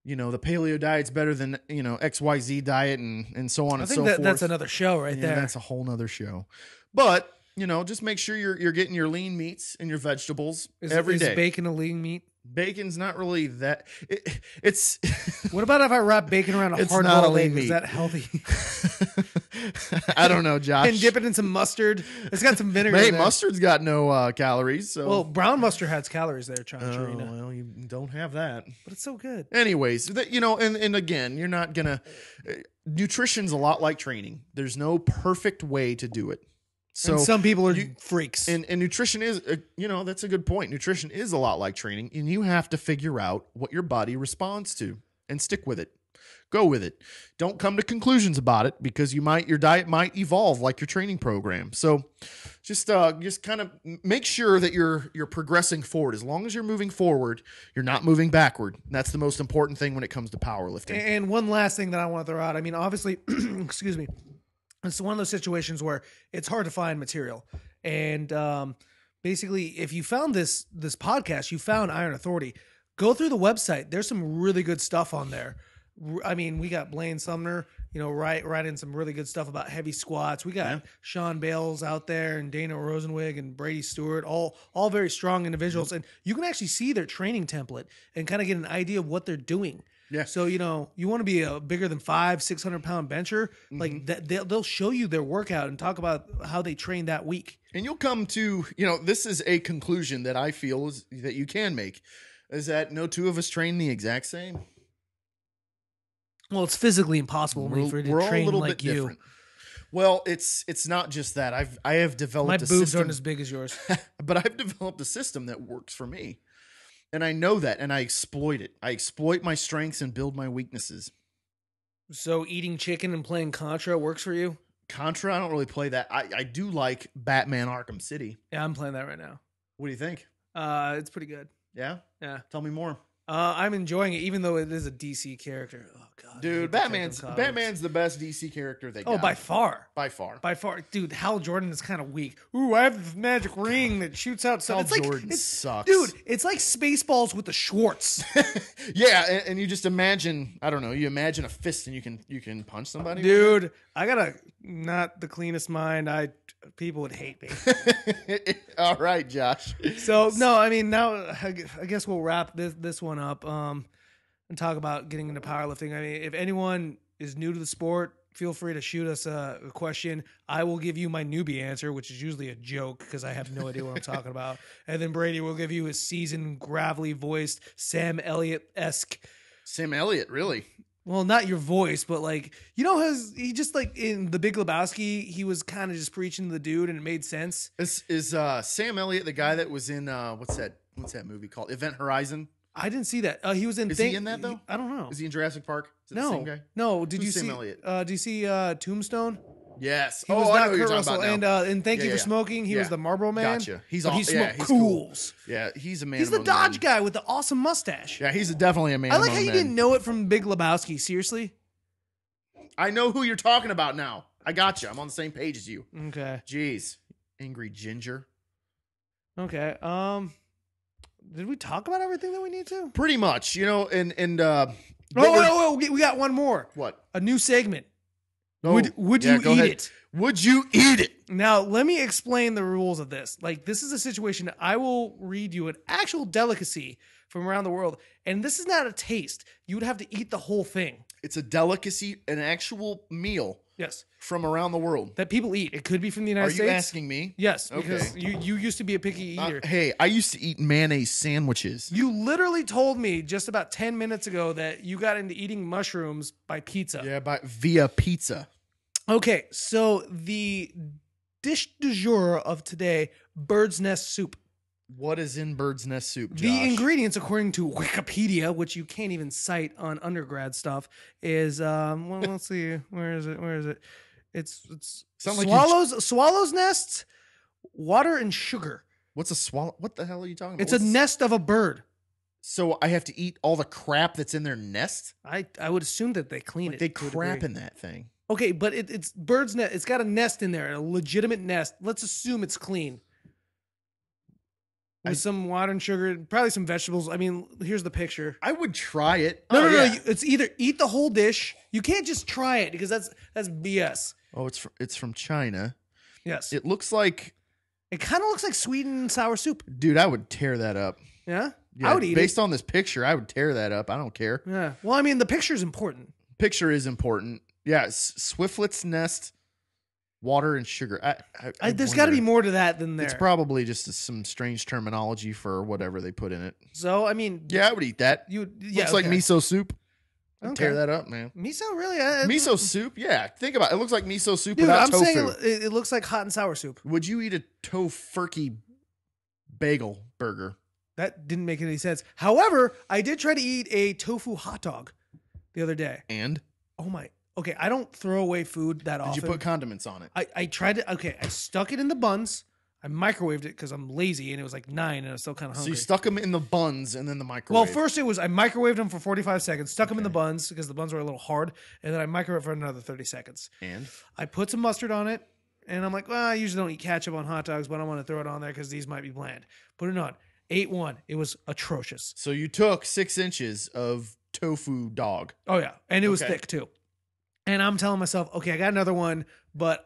the paleo diet's better than, XYZ diet and so on and so forth. That's another show right there. That's a whole nother show. But, just make sure you're getting your lean meats and your vegetables every day. Is bacon a lean meat? Bacon's not really that. It's. What about if I wrap bacon around a hard-boiled egg? Is that healthy? I don't know, Josh. And dip it in some mustard. It's got some vinegar. Hey, in there. mustard's got no calories. So. Well, brown mustard has calories there, John. Well, you don't have that. But it's so good. Anyways, and again, you're not gonna. Nutrition's a lot like training. There's no perfect way to do it. So and some people are freaks. And nutrition is, that's a good point. Nutrition is a lot like training, and you have to figure out what your body responds to and stick with it. Go with it. Don't come to conclusions about it because your diet might evolve like your training program. So just kind of make sure that you're progressing forward. As long as you're moving forward, you're not moving backward. That's the most important thing when it comes to powerlifting. And one last thing that I want to throw out. I mean, obviously, excuse me. It's one of those situations where it's hard to find material. And basically, if you found this podcast, you found Iron Authority, go through the website. There's some really good stuff on there. I mean, we got Blaine Sumner, writing some really good stuff about heavy squats. We got Sean Bales out there and Dana Rosenwig and Brady Stewart, all very strong individuals. And you can actually see their training template and kind of get an idea of what they're doing. Yeah. So, you want to be a bigger than 500-600 pound bencher, like that, they'll show you their workout and talk about how they train that week. And you'll come to, this is a conclusion that I feel is that you can make, is that no two of us train the exact same. Well, it's physically impossible for you to train like you. Different. Well, it's not just that. I have developed my a boobs system, aren't as big as yours, but I've developed a system that works for me, and I know that, and I exploit it. I exploit my strengths and build my weaknesses. So eating chicken and playing Contra works for you? Contra, I don't really play that. I do like Batman Arkham City. Yeah, I'm playing that right now. What do you think? It's pretty good. Yeah? Yeah. Tell me more. I'm enjoying it, even though it is a DC character. Oh God, dude, Batman's the best DC character they got. Oh, by far, dude. Hal Jordan is kind of weak. Ooh, I have this magic ring that shoots out stuff. Hal Jordan sucks, dude. It's like Spaceballs with the Schwartz. Yeah, and you just imagine. I don't know. You imagine a fist and you can punch somebody. Dude, I got not the cleanest mind. People would hate me. All right, Josh. So no, I mean now I guess we'll wrap this one up and talk about getting into powerlifting. I mean, if anyone is new to the sport, feel free to shoot us a question. I will give you my newbie answer, which is usually a joke because I have no idea what I'm talking about. And then Brady will give you his seasoned, gravelly voiced Sam Elliott-esque. Sam Elliott, really? Well, not your voice, but he just like in The Big Lebowski, he was kind of just preaching to the dude, and it made sense. Is Sam Elliott the guy that was in what's that movie called? Event Horizon? I didn't see that. He was in. Is he in that though? I don't know. Is he in Jurassic Park? Is it no, the same guy? No. Did Who's you Sam see? Elliott? Do you see Tombstone? Yes. He was not I know what you're Kurt talking Russell. about now. And Thank You for Smoking. He was the Marlboro Man. Gotcha. He smoked cools. Cool. Yeah, he's a man. He's the Dodge guy with the awesome mustache. Yeah, he's definitely a man. I like how you didn't know it from Big Lebowski. Seriously. I know who you're talking about now. I got you. I'm on the same page as you. Okay. Jeez, angry ginger. Okay. Did we talk about everything that we need to? Pretty much, we got one more. What? A new segment. Oh, would you eat it? Would you eat it? Now, let me explain the rules of this. Like, this is a situation that I will read you an actual delicacy from around the world, and this is not a taste. You would have to eat the whole thing. It's a delicacy, an actual meal. Yes. From around the world. That people eat. It could be from the United States. Are you asking me? Yes, because you used to be a picky eater. Hey, I used to eat mayonnaise sandwiches. You literally told me just about 10 minutes ago that you got into eating mushrooms by pizza. Yeah, via pizza. Okay, so the dish du jour of today, bird's nest soup. What is in bird's nest soup, Josh? The ingredients, according to Wikipedia, which you can't even cite on undergrad stuff, is well, let's see, where is it? It's swallow's nests, water, and sugar. What's a swallow? What the hell are you talking about? It's a nest of a bird. So I have to eat all the crap that's in their nest? I would assume that they clean it. They crap in that thing. Okay, but it's bird's nest. It's got a nest in there, a legitimate nest. Let's assume it's clean. With some water and sugar, probably some vegetables. I mean, here's the picture. I would try it. No. It's either eat the whole dish. You can't just try it because that's BS. Oh, it's from China. Yes. It looks like. It kind of looks like sweet and sour soup. Dude, I would tear that up. Yeah? I would eat it. Based on this picture, I would tear that up. I don't care. Yeah. Well, I mean, the picture is important. Picture is important. Yeah. Swiftlet's nest Water and sugar. There's got to be more to that than there. It's probably just some strange terminology for whatever they put in it. So, I mean... Yeah, I would eat that. Looks like miso soup. I'd tear that up, man. Miso, really? Miso soup? Yeah. Think about it. It looks like miso soup Dude, without tofu. saying it looks like hot and sour soup. Would you eat a tofurkey bagel burger? That didn't make any sense. However, I did try to eat a tofu hot dog the other day. And? Oh, my... Okay, I don't throw away food that often. Did you put condiments on it? I tried to. Okay, I stuck it in the buns. I microwaved it because I'm lazy, and it was like 9, and I was still kind of hungry. So you stuck them in the buns and then the microwave. Well, first I microwaved them for 45 seconds, stuck them in the buns because the buns were a little hard, and then I microwaved for another 30 seconds. And? I put some mustard on it, and I'm like, well, I usually don't eat ketchup on hot dogs, but I want to throw it on there because these might be bland. Put it on. Ate one. It was atrocious. So you took 6 inches of tofu dog. Oh, yeah, and it was thick, too. And I'm telling myself, okay, I got another one, but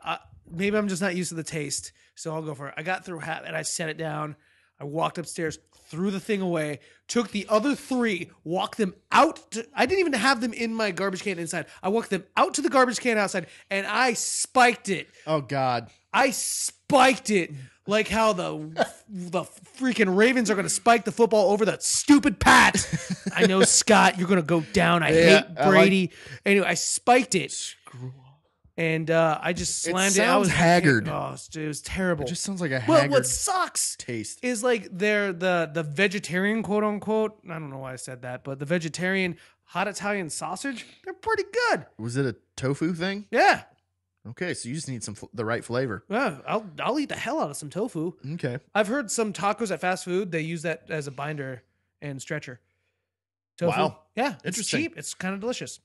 maybe I'm just not used to the taste, so I'll go for it. I got through half, and I set it down. I walked upstairs, threw the thing away, took the other 3, walked them out. I didn't even have them in my garbage can inside. I walked them out to the garbage can outside, and I spiked it. Oh, God. I spiked it like how the freaking Ravens are going to spike the football over that stupid Pat. I know, Scott, you're going to go down. I hate Brady. Anyway, I spiked it. Screw off. And I just slammed it. It sounds haggard. Oh, it was terrible. It just sounds like a haggard Well, what sucks taste is like they're the vegetarian, quote unquote. I don't know why I said that, but the vegetarian hot Italian sausage, they're pretty good. Was it a tofu thing? Yeah. Okay, so you just need the right flavor. Yeah, I'll eat the hell out of some tofu. Okay. I've heard some tacos at fast food, they use that as a binder and stretcher. Tofu. Wow. Yeah, it's cheap. It's kind of delicious.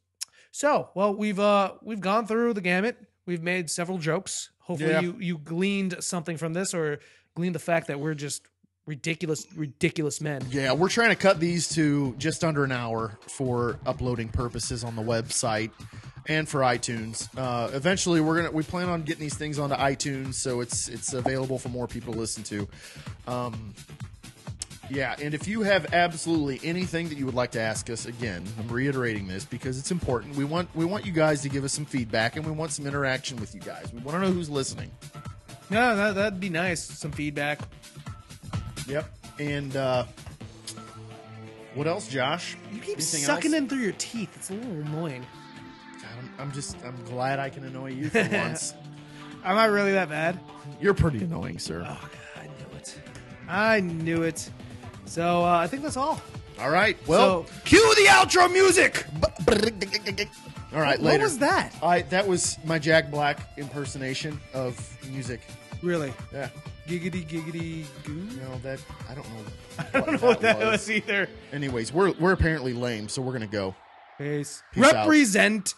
So, well, we've gone through the gamut. We've made several jokes. Hopefully you gleaned something from this, or gleaned the fact that we're just ridiculous men. Yeah, we're trying to cut these to just under an hour for uploading purposes on the website and for iTunes. Eventually, we plan on getting these things onto iTunes, so it's available for more people to listen to. Yeah, and if you have absolutely anything that you would like to ask us, again, I'm reiterating this because it's important. We want you guys to give us some feedback, and we want some interaction with you guys. We want to know who's listening. Yeah, that'd be nice. Some feedback. Yep. And what else, Josh? You keep sucking in through your teeth. It's a little annoying. I'm glad I can annoy you for once. Am I really that bad? You're pretty annoying, sir. Oh, God, I knew it. So I think that's all. All right. Well, cue the outro music. All right, what was that? That was my Jack Black impersonation of music. Really? Yeah. Giggity giggity goo. No, that I don't know. I don't know what that was either. Anyways, we're apparently lame, so we're gonna go. Peace. Peace out. Represent.